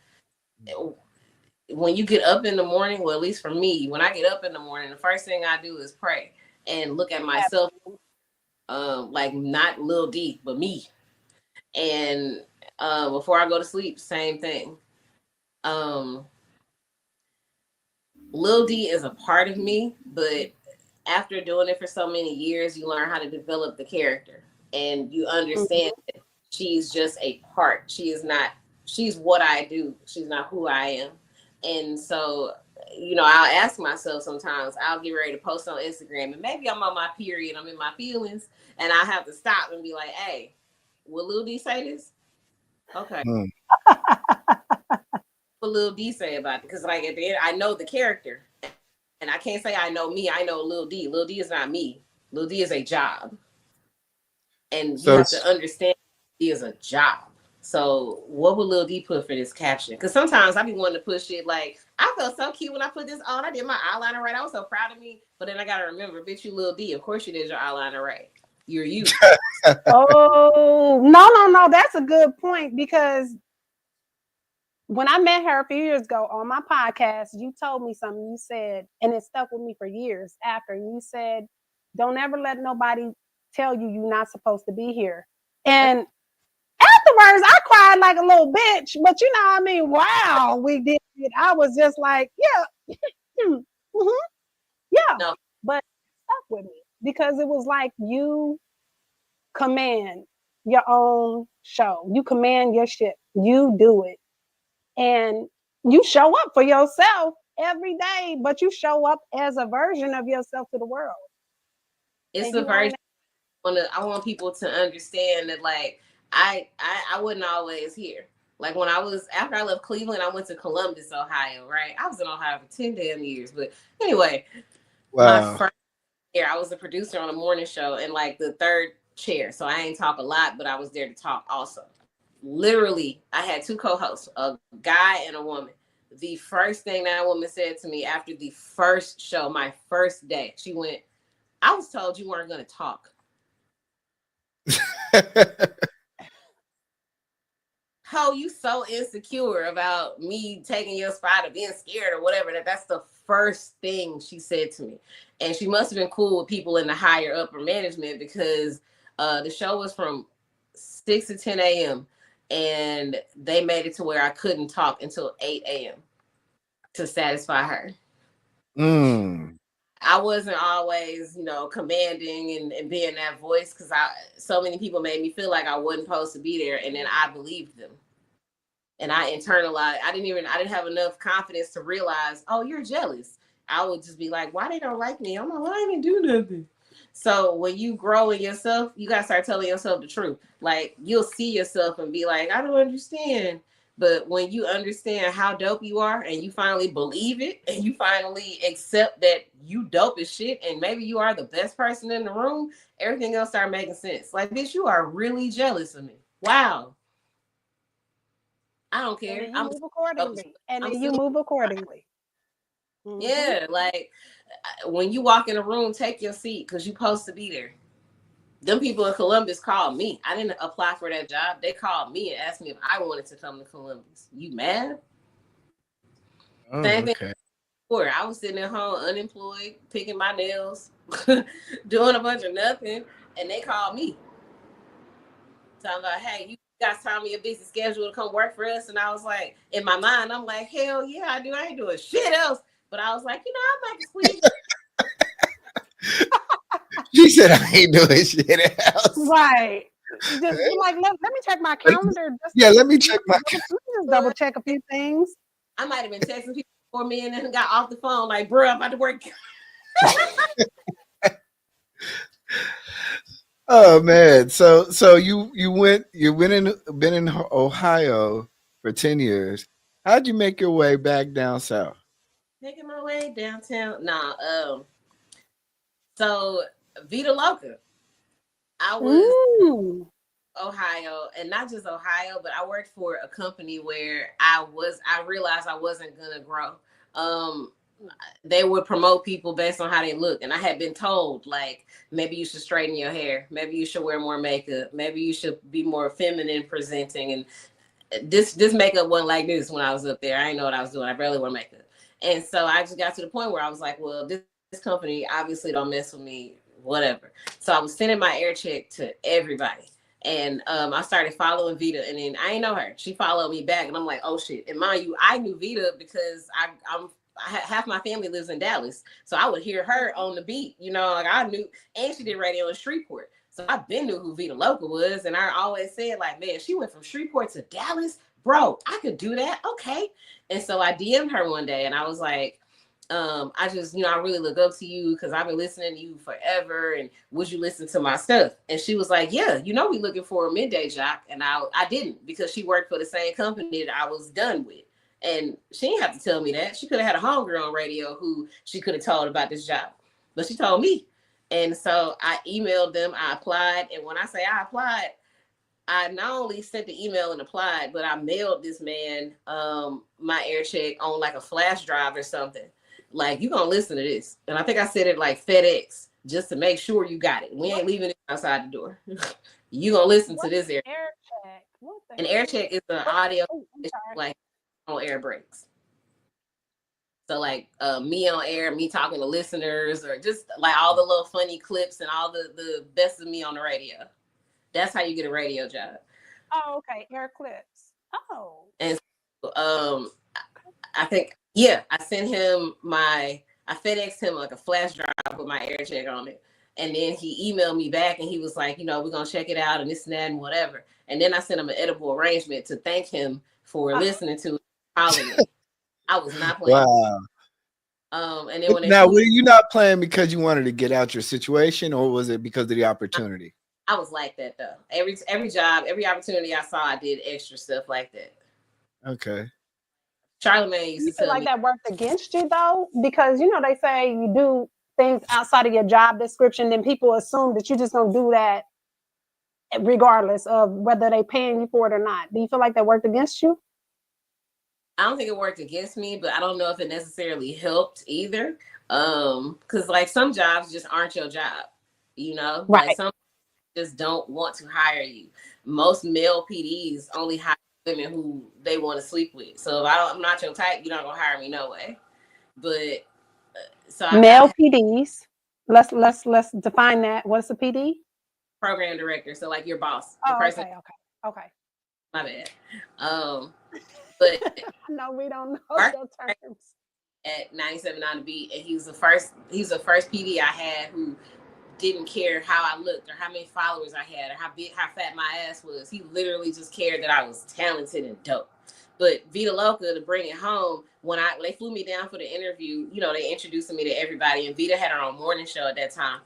When you get up in the morning, well, at least for me, when I get up in the morning, the first thing I do is pray and look at myself, like, not Lil D, but me. And before I go to sleep, same thing. Lil D is a part of me, but after doing it for so many years, you learn how to develop the character, and you understand that she's just a part. She's what I do. She's not who I am. And so, you know, I'll ask myself sometimes, I'll get ready to post on Instagram, and maybe I'm on my period, I'm in my feelings, and I have to stop and be like, hey, will Lil D say this? Okay. What Lil D say about it? Because, like, at the end, I know the character, and I can't say I know me. I know Lil D. Lil D is not me. Lil D is a job, and you have to understand he is a job. So, what would Lil D put for this caption? Because sometimes I be wanting to put shit like, I felt so cute when I put this on. I did my eyeliner right. I was so proud of me. But then I gotta remember, bitch, you Lil D. Of course you did your eyeliner right. You're you. Oh, no. That's a good point, because when I met her a few years ago on my podcast, you told me something. You said, and it stuck with me for years after. You said, "Don't ever let nobody tell you you're not supposed to be here." And afterwards, I cried like a little bitch. But you know, I mean, wow, we did it. I was just like, yeah, yeah. No, But it stuck with me because it was like you command your own show. You command your shit. You do it. And you show up for yourself every day, but you show up as a version of yourself to the world. it's And the you own version. I want people to understand that, like, I wasn't always here. Like, when I was, after I left Cleveland, I went to Columbus, Ohio, right? I was in Ohio for 10 damn years. But anyway, my Wow. first year, I was a producer on a morning show and like the third chair. So I ain't talk a lot, but I was there to talk also. Literally, I had two co-hosts, a guy and a woman. The first thing that woman said to me after the first show, my first day, she went, "I was told you weren't going to talk." How you so insecure about me taking your spot or being scared or whatever. That's the first thing she said to me. And she must have been cool with people in the higher upper management, because the show was from 6 to 10 a.m. and they made it to where I couldn't talk until 8 a.m. to satisfy her. I wasn't always, commanding and being that voice, because so many people made me feel like I wasn't supposed to be there, and then I believed them. And I internalized. I didn't have enough confidence to realize, oh, you're jealous. I would just be like, why they don't like me? I'm like, well, I didn't do nothing. So when you grow in yourself, you gotta start telling yourself the truth. Like, you'll see yourself and be like, I don't understand. But when you understand how dope you are and you finally believe it and you finally accept that you dope as shit and maybe you are the best person in the room, everything else start making sense. Like, bitch, you are really jealous of me. Wow. I don't care. And then you move accordingly. And then you move accordingly. Yeah, like, when you walk in a room, take your seat because you're supposed to be there. Them people in Columbus called me. I didn't apply for that job. They called me and asked me if I wanted to come to Columbus. You mad? Oh, Same thing. okay. I was sitting at home unemployed, picking my nails, doing a bunch of nothing, and they called me. Talking about, hey, you got time in your busy schedule to come work for us? And I was like, in my mind, I'm like, hell yeah, I do. I ain't doing shit else. But I was like, I might squeeze. She said, I ain't doing shit else. Right. Just like, let me check my calendar. Let me check my calendar. Just double check a few things. I might have been texting people for me and then got off the phone like, bro, I'm about to work. Oh man. So been in Ohio for 10 years. How'd you make your way back down south? Making my way downtown. So Vita Loca. I was Ohio, and not just Ohio, but I worked for a company where I realized I wasn't gonna grow. They would promote people based on how they look, and I had been told, like, maybe you should straighten your hair, maybe you should wear more makeup, maybe you should be more feminine presenting. And this makeup wasn't like this when I was up there. I didn't know what I was doing. I barely wear makeup. And so I just got to the point where I was like, well, this company obviously don't mess with me, whatever. So I was sending my air check to everybody. And I started following Vita, and then I didn't know her. She followed me back, and I'm like, oh shit. And mind you, I knew Vita because half my family lives in Dallas. So I would hear her on the beat, like I knew, and she did radio in Shreveport. So I been knew who Vita Loca was. And I always said, like, man, she went from Shreveport to Dallas. Bro, I could do that. Okay. And so I DM'd her one day and I was like, I just, I really look up to you because I've been listening to you forever. And would you listen to my stuff? And she was like, yeah, we looking for a midday jock. And I didn't, because she worked for the same company that I was done with. And she didn't have to tell me that. She could have had a homegirl on radio who she could have told about this job. But she told me. And so I emailed them. I applied. And when I say I applied, I not only sent the email and applied, but I mailed this man my air check on like a flash drive or something. Like, you gonna listen to this. And I think I said it like FedEx, just to make sure you got it. We ain't leaving it outside the door. You gonna listen to this air check. An air check is an audio. Like, on air breaks. So like me on air, me talking to listeners, or just like all the little funny clips and all the best of me on the radio. That's how you get a radio job. Oh, okay. Air clips. Oh. And so, I think, yeah, I sent him I FedExed him like a flash drive with my air check on it. And then he emailed me back and he was like, you know, we're going to check it out and this and that and whatever. And then I sent him an edible arrangement to thank him for listening to it, calling me. I was not playing. Wow. And then when now, were you not playing because you wanted to get out your situation, or was it because of the opportunity? I was like that though. Every job, every opportunity I saw, I did extra stuff like that. Okay. Charlamagne used to tell like me that worked against you though, because you know they say you do things outside of your job description, then people assume that you're just gonna do that regardless of whether they paying you for it or not. Do you feel like that worked against you? I don't think it worked against me, but I don't know if it necessarily helped either. Because like some jobs just aren't your job, you know? Right. Like some just don't want to hire you. Most male PDs only hire women who they want to sleep with. So if I'm not your type, you're not gonna hire me no way. But so male PDs. Let's define that. What's a PD? Program director. So like your boss, the Oh, person. Okay. My bad. But no, we don't know your terms. At 97 on the beat, and he was the first PD I had who didn't care how I looked or how many followers I had or how fat my ass was. He literally just cared that I was talented and dope. But Vita Loca, to bring it home, when they flew me down for the interview, you know, they introduced me to everybody, and Vita had her own morning show at that time.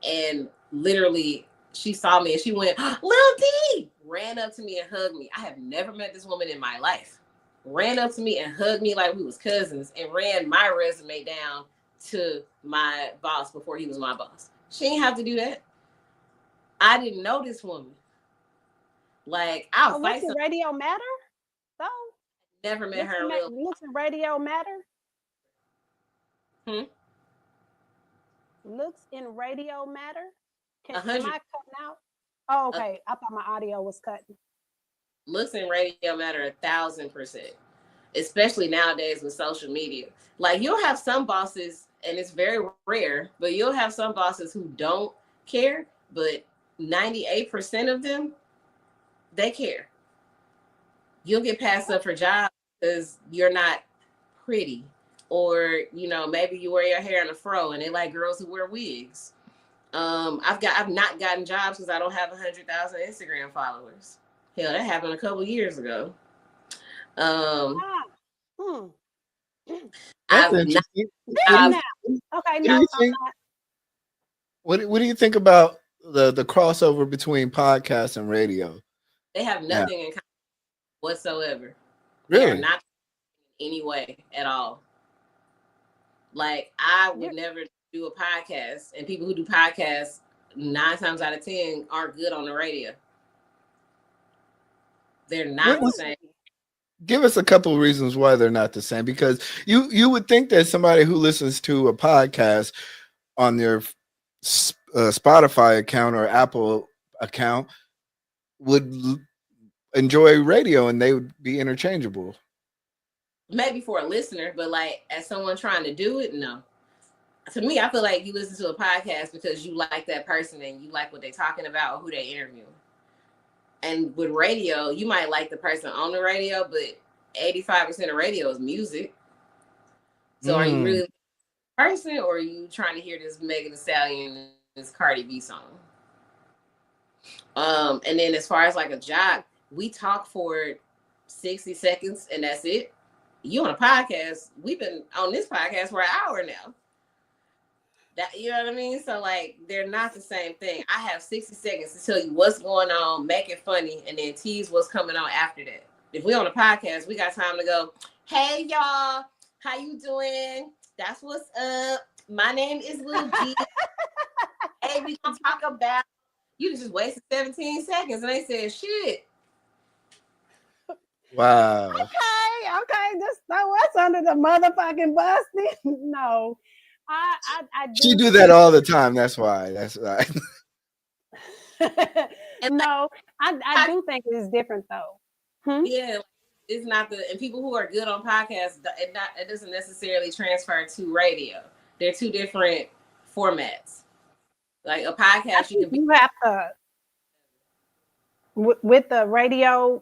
And literally, she saw me and she went, "Lil D!" Ran up to me and hugged me. I have never met this woman in my life. Ran up to me and hugged me like we was cousins and ran my resume down to my boss before he was my boss. She didn't have to do that. I didn't know this woman. Like, I'll fight some radio matter, though? Never met her in real life. Looks and radio matter? Looks in radio matter? Am I cutting out? Oh, okay. I thought my audio was cutting. Looks in radio matter 1,000%, especially nowadays with social media. Like, you'll have some bosses, and it's very rare, but you'll have some bosses who don't care, but 98% of them, they care. You'll get passed up for jobs because you're not pretty, or, you know, maybe you wear your hair in a fro and they like girls who wear wigs. I've not gotten jobs because I don't have 100,000 Instagram followers. Hell, that happened a couple years ago. That's interesting. Okay, no, what do you think about the crossover between podcasts and radio? They have nothing in common whatsoever. Really? They're not in any way at all. Like, I would never do a podcast, and people who do podcasts 9 times out of 10 aren't good on the radio. They're not the same. Give us a couple of reasons why they're not the same, because you would think that somebody who listens to a podcast on their Spotify account or Apple account would enjoy radio and they would be interchangeable. Maybe for a listener, but like as someone trying to do it, no. To me, I feel like you listen to a podcast because you like that person and you like what they're talking about or who they interview. And with radio, you might like the person on the radio, but 85% of radio is music. So are you really a person, or are you trying to hear this Megan Thee Stallion, this Cardi B song? And then as far as like a job, we talk for 60 seconds and that's it. You on a podcast, we've been on this podcast for an hour now. That, you know what I mean? So like, they're not the same thing. I have 60 seconds to tell you what's going on, make it funny, and then tease what's coming on after that. If we on a podcast, we got time to go, "Hey y'all, how you doing? That's what's up. My name is Lil D. Hey, we gonna talk about," you just wasted 17 seconds and they said shit. Wow. Okay, just throw us under the motherfucking bus. No. I do. She do that all the time. That's why. No, I do think it is different though. Yeah, it's not and people who are good on podcasts, it doesn't necessarily transfer to radio. They're two different formats. Like a podcast, you have to with the radio.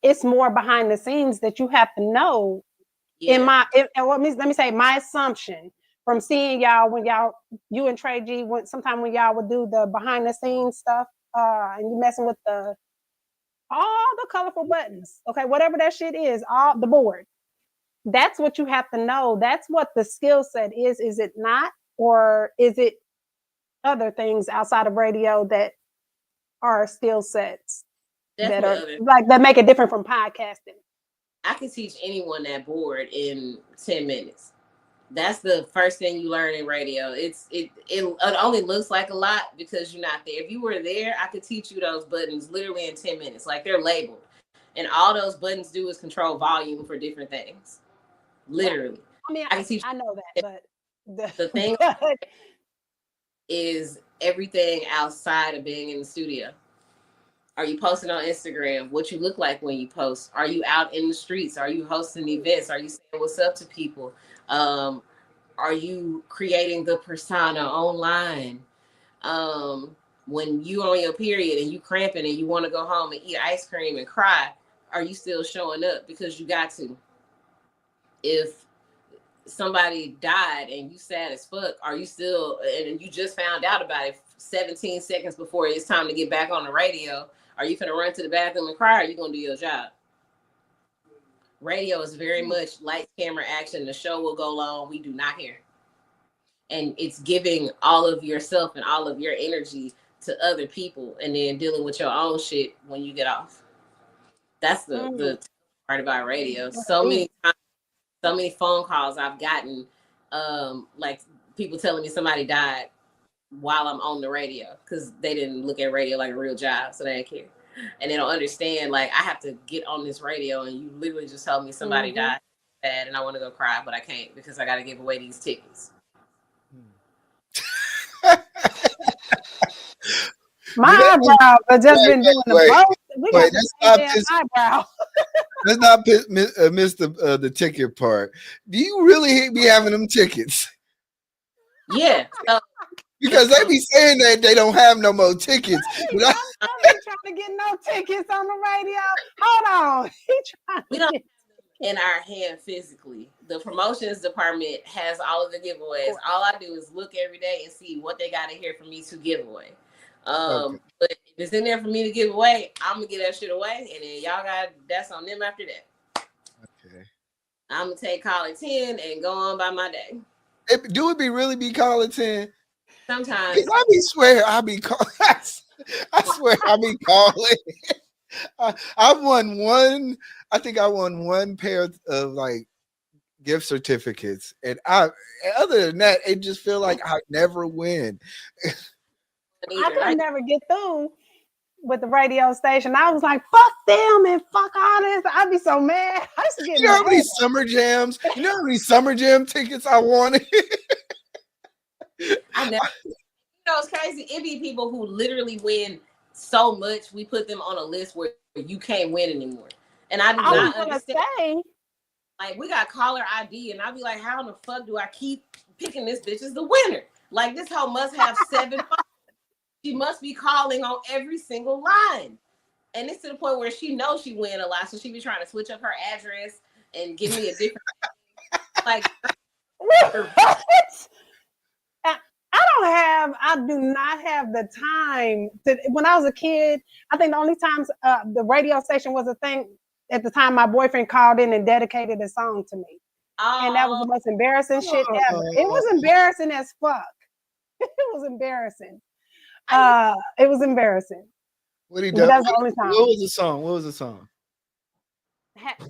It's more behind the scenes that you have to know. Yeah. Let me say my assumption from seeing y'all when you and Trey G sometime when y'all would do the behind the scenes stuff, and you messing with all the colorful buttons. Okay, whatever that shit is, all the board. That's what you have to know. That's what the skill set is. Is it not? Or is it other things outside of radio that are skill sets that are like that make it different from podcasting? I can teach anyone that board in 10 minutes. That's the first thing you learn in radio. It only looks like a lot because you're not there. If you were there, I could teach you those buttons literally in 10 minutes. Like they're labeled. And all those buttons do is control volume for different things. Literally. I mean, I know that, but the thing is everything outside of being in the studio. Are you posting on Instagram? What you look like when you post? Are you out in the streets? Are you hosting events? Are you saying what's up to people? Are you creating the persona online? When you on your period and you cramping and you want to go home and eat ice cream and cry, are you still showing up because you got to? If somebody died and you sad as fuck, are you still, and you just found out about it 17 seconds before it's time to get back on the radio, are you gonna run to the bathroom and cry, or are you gonna do your job? Radio is very much light, camera, action. The show will go long. We do not hear. And it's giving all of yourself and all of your energy to other people and then dealing with your own shit when you get off. That's the part about radio. So many times, so many phone calls I've gotten, like people telling me somebody died while I'm on the radio because they didn't look at radio like a real job, so they didn't care. And they don't understand, like, I have to get on this radio and you literally just told me somebody died bad and I want to go cry, but I can't because I got to give away these tickets. My eyebrow have just been doing the most. We got the eyebrow. Let's not miss the ticket part. Do you really be having them tickets? Yeah. Because they be saying that they don't have no more tickets. I'm trying to get no tickets on the radio. Hold on. We don't have them in our hand physically. The promotions department has all of the giveaways. All I do is look every day and see what they got to hear for me to give away. But if it's in there for me to give away, I'm gonna get that shit away, and then y'all that's on them after that. Okay. I'm gonna take call at 10 and go on by my day. Do it really be call at 10? Sometimes. I be calling. I swear I be calling. I won one. I think I won one pair of like gift certificates, and other than that, it just feel like I never win. I could never get through with the radio station. I was like, fuck them and fuck all this. I'd be so mad. I used to get how many summer jams? You know how many summer jam tickets I wanted? I never. You know, it's crazy. It be people who literally win so much. We put them on a list where you can't win anymore. And I do not understand. Like, we got caller ID, and I'll be like, how in the fuck do I keep picking this bitch as the winner? Like, this hoe must have 7 phones. She must be calling on every single line. And it's to the point where she knows she win a lot, so she be trying to switch up her address and give me a different like I do not have the time to. When I was a kid, I think the only times the radio station was a thing at the time my boyfriend called in and dedicated a song to me. And that was the most embarrassing shit ever. It was embarrassing as fuck. It was embarrassing. It was embarrassing. What he done? That's the only time. What was the song? Happy?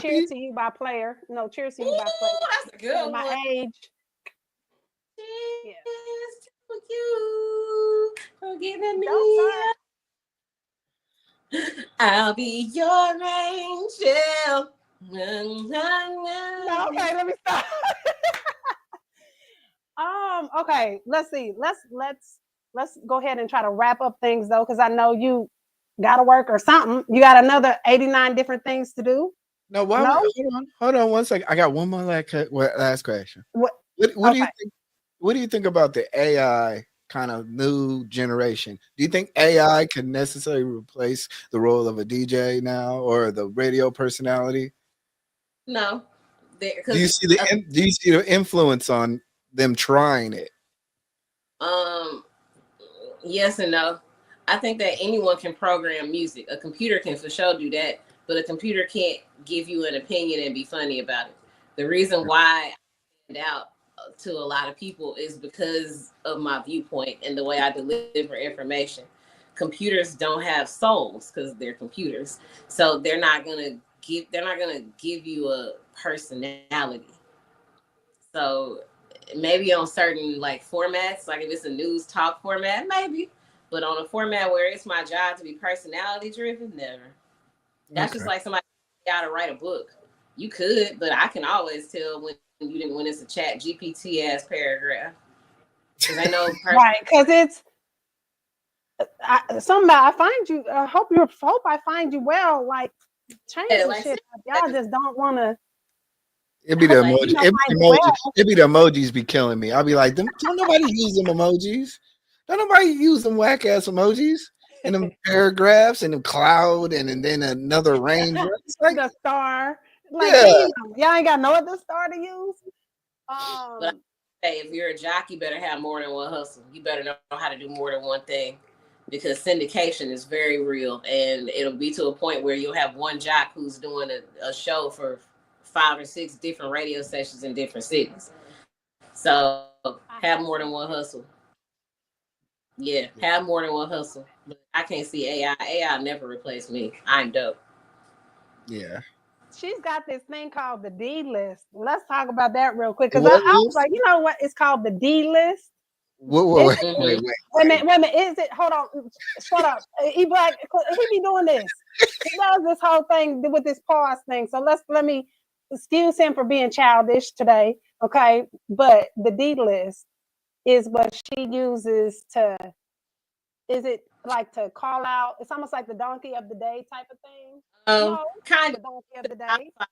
Cheers to You by Player. No, Cheers to You by Player. That's a good my one. age. Cheers to you for giving me. I'll be your angel. No, okay, let me stop. Okay, let's see. Let's go ahead and try to wrap up things though, because I know you gotta work or something. You got another 89 different things to do. No, why No? hold on 1 second. I got one more last question. What? What do you Okay. think what do you think about the AI kind of new generation? Do you think AI can necessarily replace the role of a DJ now or the radio personality? No, Do you because see do you see the influence on them trying it? um, yes and no. I think that anyone can program music. A computer can for sure do that, but a computer can't give you an opinion and be funny about it. The reason why I stand out to a lot of people is because of my viewpoint and the way I deliver information. Computers don't have souls because they're computers, so they're not gonna give you a personality. So maybe on certain like formats, like if it's a news talk format, maybe. But on a format where it's my job to be personality driven, never. That's Okay. just like somebody got to write a book. You could, but I can always tell when you didn't when it's a chat GPT ass paragraph. Because I know Right. Because it's I find you. I hope I find you well. Like change the like shit up. Y'all just don't want to. It'd be the like emoji. Find you well. It'd be the emojis be killing me. I'll be like, don't nobody use them emojis. Don't nobody use them whack ass emojis in them paragraphs and them cloud and then another raindrop. It's like, The star. Like, yeah, damn, y'all ain't got no other star to use. but hey, if you're a jock, you better have more than one hustle. You better know how to do more than one thing. Because syndication is very real, and it'll be to a point where you'll have one jock who's doing a show for 5 or 6 different radio stations in different cities. So have more than one hustle. Yeah, have more than one hustle. But I can't see AI. AI never replaced me. I'm dope. yeah. she's got this thing called the D list. Let's talk about that real quick. Because I What was list? like, you know what? It's called the D list. Wait, Is wait, it? wait, Mm-hmm. wait. Wait a minute, wait a minute. Is it? Hold on. Shut up. He black. He be doing this. He does this whole thing with this pause thing. So let me excuse him for being childish today. Okay. But the D list is what she uses to, is it like to call out? It's almost like the donkey of the day type of thing. No, Kind the of. donkey of the Top day. five.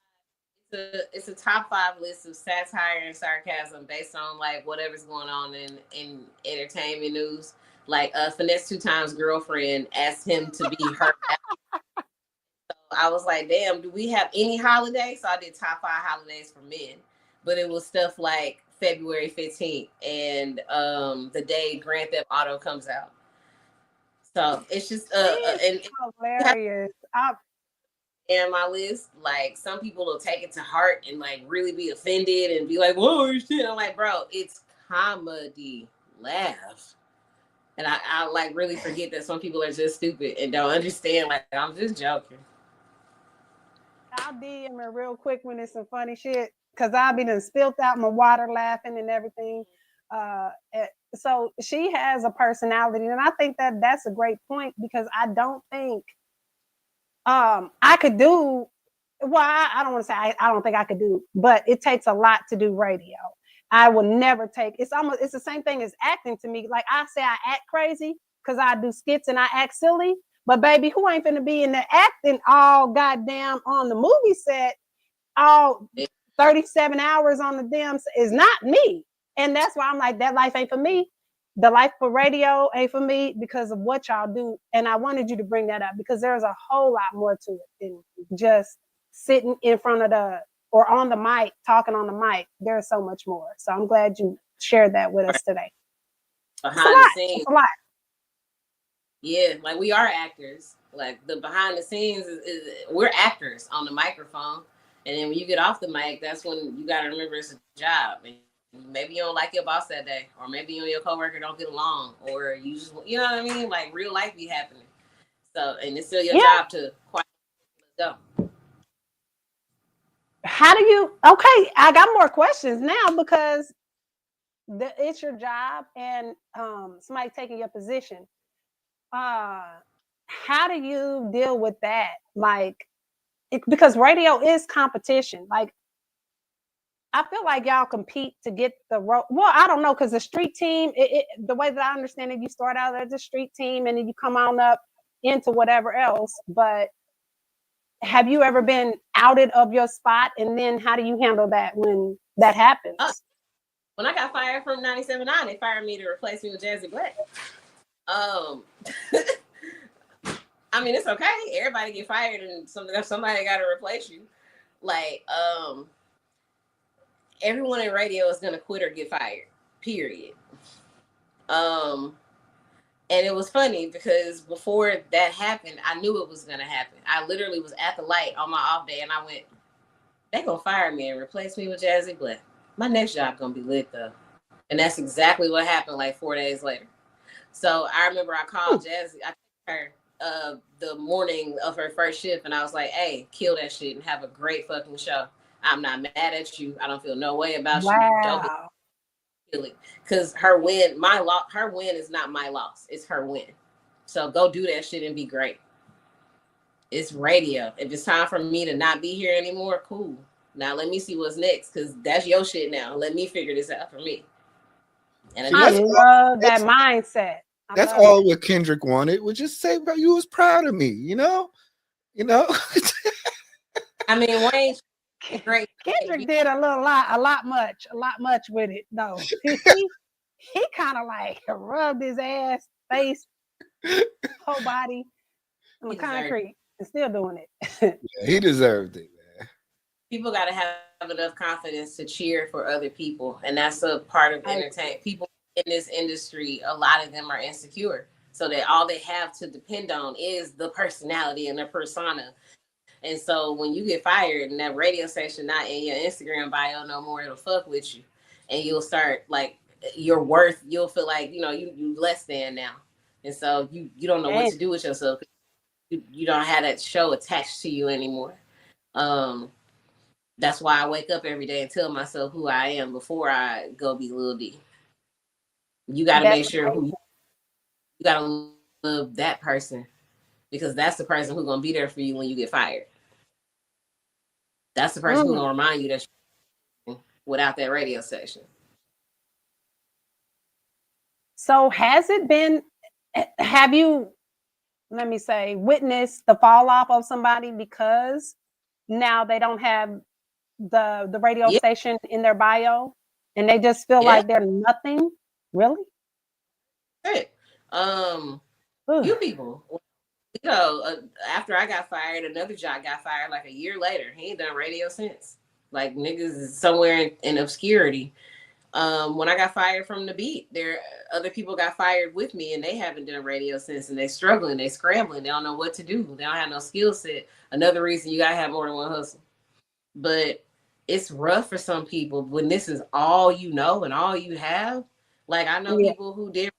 It's a top 5 list of satire and sarcasm based on like whatever's going on in entertainment news. Like Finesse 2 Times girlfriend asked him to be her. I was like, damn, do we have any holidays? So I did top 5 holidays for men, but it was stuff like February 15th and the day Grand Theft Auto comes out. So it's just and Hilarious. in my list, like some people will take it to heart and like really be offended and be like, "Whoa, shit!" I'm like, bro, it's comedy. Laugh. And I like really forget that some people are just stupid and don't understand. Like I'm just joking. I'll DM her real quick when it's some funny shit because I'll be done spilt out my water laughing and everything. So she has a personality, and I think that that's a great point because I don't think I could do. Well, I don't want to say I don't think I could do, but it takes a lot to do radio. I will never take. It's the same thing as acting to me. Like I say, I act crazy because I do skits and I act silly. But baby, who ain't finna be in the acting all goddamn on the movie set all 37 hours on the damn is not me. And that's why I'm like, that life ain't for me. The life for radio ain't for me because of what y'all do. And I wanted you to bring that up because there's a whole lot more to it than just sitting in front of the or on the mic, talking on the mic. There's so much more. So I'm glad you shared that with us today. Behind the scenes. It's a lot. Yeah, like we are actors. Like the behind the scenes is we're actors on the microphone. And then when you get off the mic, that's when you gotta remember it's a job. And maybe you don't like your boss that day, or maybe you and your coworker don't get along, or you just you know what I mean? Like real life be happening. So and it's still your job to quiet go. How do you okay? I got more questions now because it's your job and somebody taking your position. How do you deal with that? Like, because radio is competition. Like, I feel like y'all compete to get the road. Well, I don't know because the street team, the way that I understand it, you start out as a street team and then you come on up into whatever else. But have you ever been outed of your spot? And then how do you handle that when that happens? When I got fired from 97.9, they fired me to replace me with Jazzy Black. I mean, it's okay. Everybody get fired, and somebody got to replace you. Like, everyone in radio is gonna quit or get fired. Period. And it was funny because before that happened, I knew it was gonna happen. I literally was at the light on my off day, and I went, "They gonna fire me and replace me with Jazzy Black. My next job gonna be lit though." And that's exactly what happened. Like 4 days later. So I remember I called Jazzy. I told her the morning of her first shift, and I was like, "Hey, kill that shit and have a great fucking show. I'm not mad at you. I don't feel no way about you. Don't kill it." Because her win is not my loss. It's her win. So go do that shit and be great. It's radio. If it's time for me to not be here anymore, cool. Now let me see what's next, because that's your shit now. Let me figure this out for me. And I love that mindset. That's all what Kendrick wanted. Was just say, bro, you was proud of me, you know? I mean, Wayne, great. Kendrick did a lot much with it. No, he kind of like rubbed his ass, face, whole body on the concrete, and still doing it. Yeah, he deserved it, man. People got to have enough confidence to cheer for other people, and that's a part of entertainment. People in this industry, a lot of them are insecure, so that all they have to depend on is the personality and the persona. And so when you get fired and that radio station not in your Instagram bio no more, it'll fuck with you, and you'll start like your worth. You'll feel like you less than now, and so you don't know what to do with yourself. You don't have that show attached to you anymore. That's why I wake up every day and tell myself who I am before I go be Lil D. You got to make sure you got to love that person, because that's the person who's going to be there for you when you get fired. That's the person who's going to remind you that you're without that radio station. So have you, let me say, witnessed the fall off of somebody because now they don't have the radio station in their bio and they just feel like they're nothing? Really? Few people. After I got fired, another job got fired like a year later. He ain't done radio since. Like, niggas is somewhere in obscurity. When I got fired from the beat, other people got fired with me, and they haven't done radio since, and they struggling, they scrambling, they don't know what to do, they don't have no skill set. Another reason you gotta have more than one hustle. But it's rough for some people when this is all you know and all you have. Like, I know people who did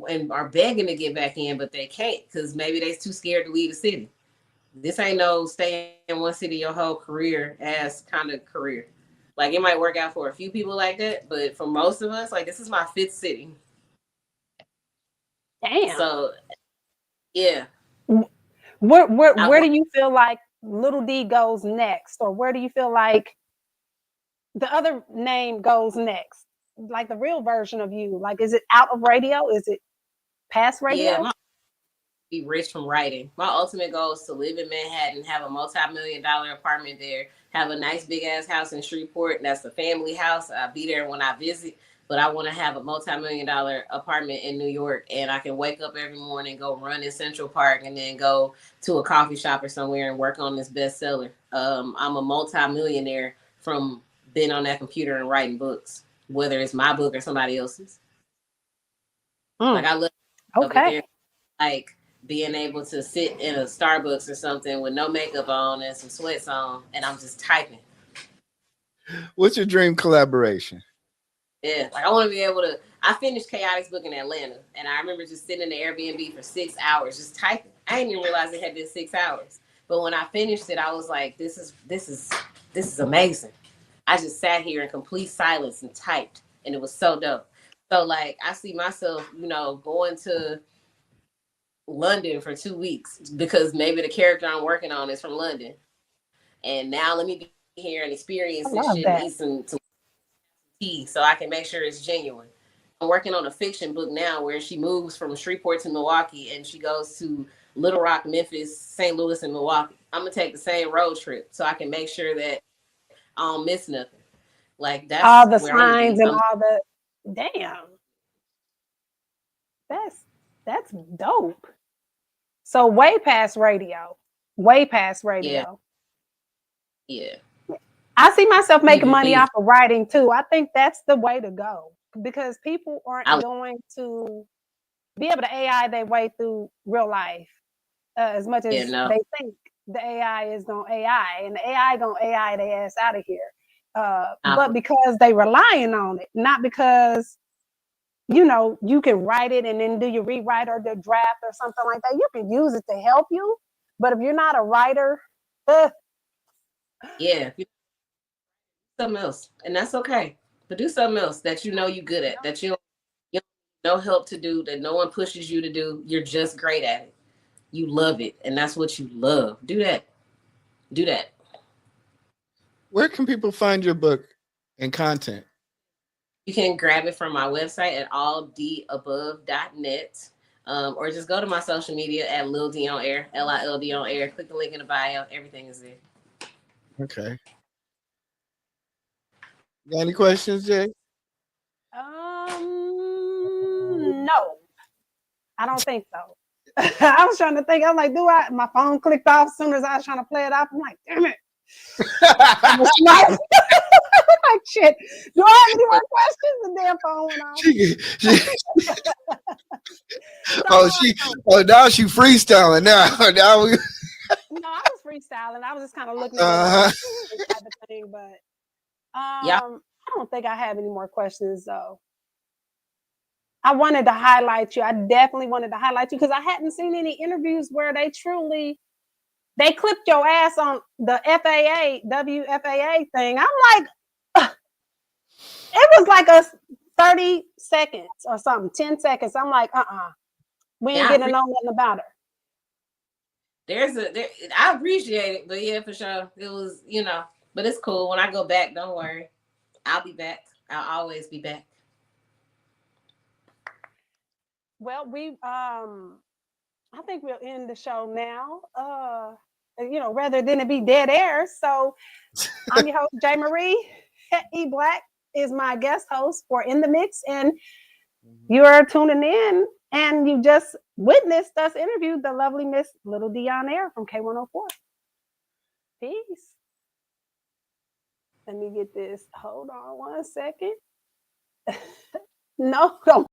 and are begging to get back in, but they can't because maybe they're too scared to leave the city. This ain't no stay in one city your whole career ass kind of career. Like, it might work out for a few people like that, but for most of us, like, this is my 5th city. Damn. So, yeah. Where do you feel like Lil D goes next, or where do you feel like the other name goes next? Like the real version of you. Like, is it out of radio? Is it past radio? Yeah, be rich from writing. My ultimate goal is to live in Manhattan, have a multi-million-dollar apartment there, have a nice big ass house in Shreveport. That's a family house. I'll be there when I visit, but I want to have a multi-million-dollar apartment in New York, and I can wake up every morning, go run in Central Park, and then go to a coffee shop or somewhere and work on this bestseller. I'm a multi-millionaire from being on that computer and writing books, whether it's my book or somebody else's. Like, I love like being able to sit in a Starbucks or something with no makeup on and some sweats on, and I'm just typing. What's your dream collaboration? Yeah, like, I want to be able to. I finished Chaotic's book in Atlanta, and I remember just sitting in the Airbnb for 6 hours just typing. I didn't even realize it had been 6 hours, but when I finished it, I was like, "This is amazing." I just sat here in complete silence and typed, and it was so dope. So, like, I see myself, going to London for 2 weeks because maybe the character I'm working on is from London, and now let me be here and experience this shit and eat some tea so I can make sure it's genuine. I'm working on a fiction book now where she moves from Shreveport to Milwaukee, and she goes to Little Rock, Memphis, St. Louis, and Milwaukee. I'm gonna take the same road trip so I can make sure that I don't miss nothing. Like that's all the where I'm gonna signs be. and all the damn. That's dope. So way past radio. Way past radio. Yeah. I see myself making money busy. off of writing too. I think that's the way to go because people aren't going to be able to AI their way through real life as much as they think the AI is going to AI, and the AI going to AI their ass out of here. But because they relying on it, not because, you know, you can write it and then do your rewrite or the draft or something like that. You can use it to help you. But if you're not a writer, something else, and that's okay. But do something else that you know you're good at, that you no help to do, that no one pushes you to do. You're just great at it. You love it, and that's what you love. Do that. Do that. Where can people find your book and content? You can grab it from my website at alltheabove.net, or just go to my social media at Lil D on Air, LILD on Air. Click the link in the bio. Everything is there. Okay. Got any questions, Jay? No, I don't think so. I was trying to think. I'm like, my phone clicked off as soon as I was trying to play it off. I'm like, damn it. I'm like, shit. Do I have any more questions? The damn phone went off. Now she freestyling now. No, I was freestyling. I was just kind of looking at this type of thing, but I don't think I have any more questions though. I wanted to highlight you. I definitely wanted to highlight you because I hadn't seen any interviews where they clipped your ass on the WFAA thing. I'm like, it was like a 30 seconds or something, 10 seconds. I'm like, we ain't getting to know nothing about her. I appreciate it, but yeah, for sure. It was, but it's cool. When I go back, don't worry. I'll be back. I'll always be back. Well, I think we'll end the show now. Rather than it be dead air. So I'm your host, J. Marie. E. Black is my guest host for In the Mix, and you're tuning in, and you just witnessed us interview the lovely Miss Lil D on Air from K104. Peace. Let me get this. Hold on 1 second. No, don't.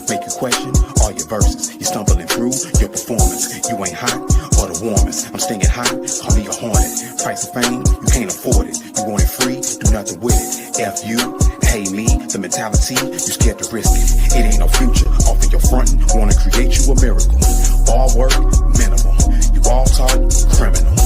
Make you question all your verses. You stumbling through your performance. You ain't hot or the warmest. I'm stinging hot, call me a hornet. Price of fame, you can't afford it. You want it free, do nothing with it. F you, hey me, the mentality, you scared to risk it. It ain't no future, off of your front, wanna create you a miracle. All work, minimum. You all talk, criminal.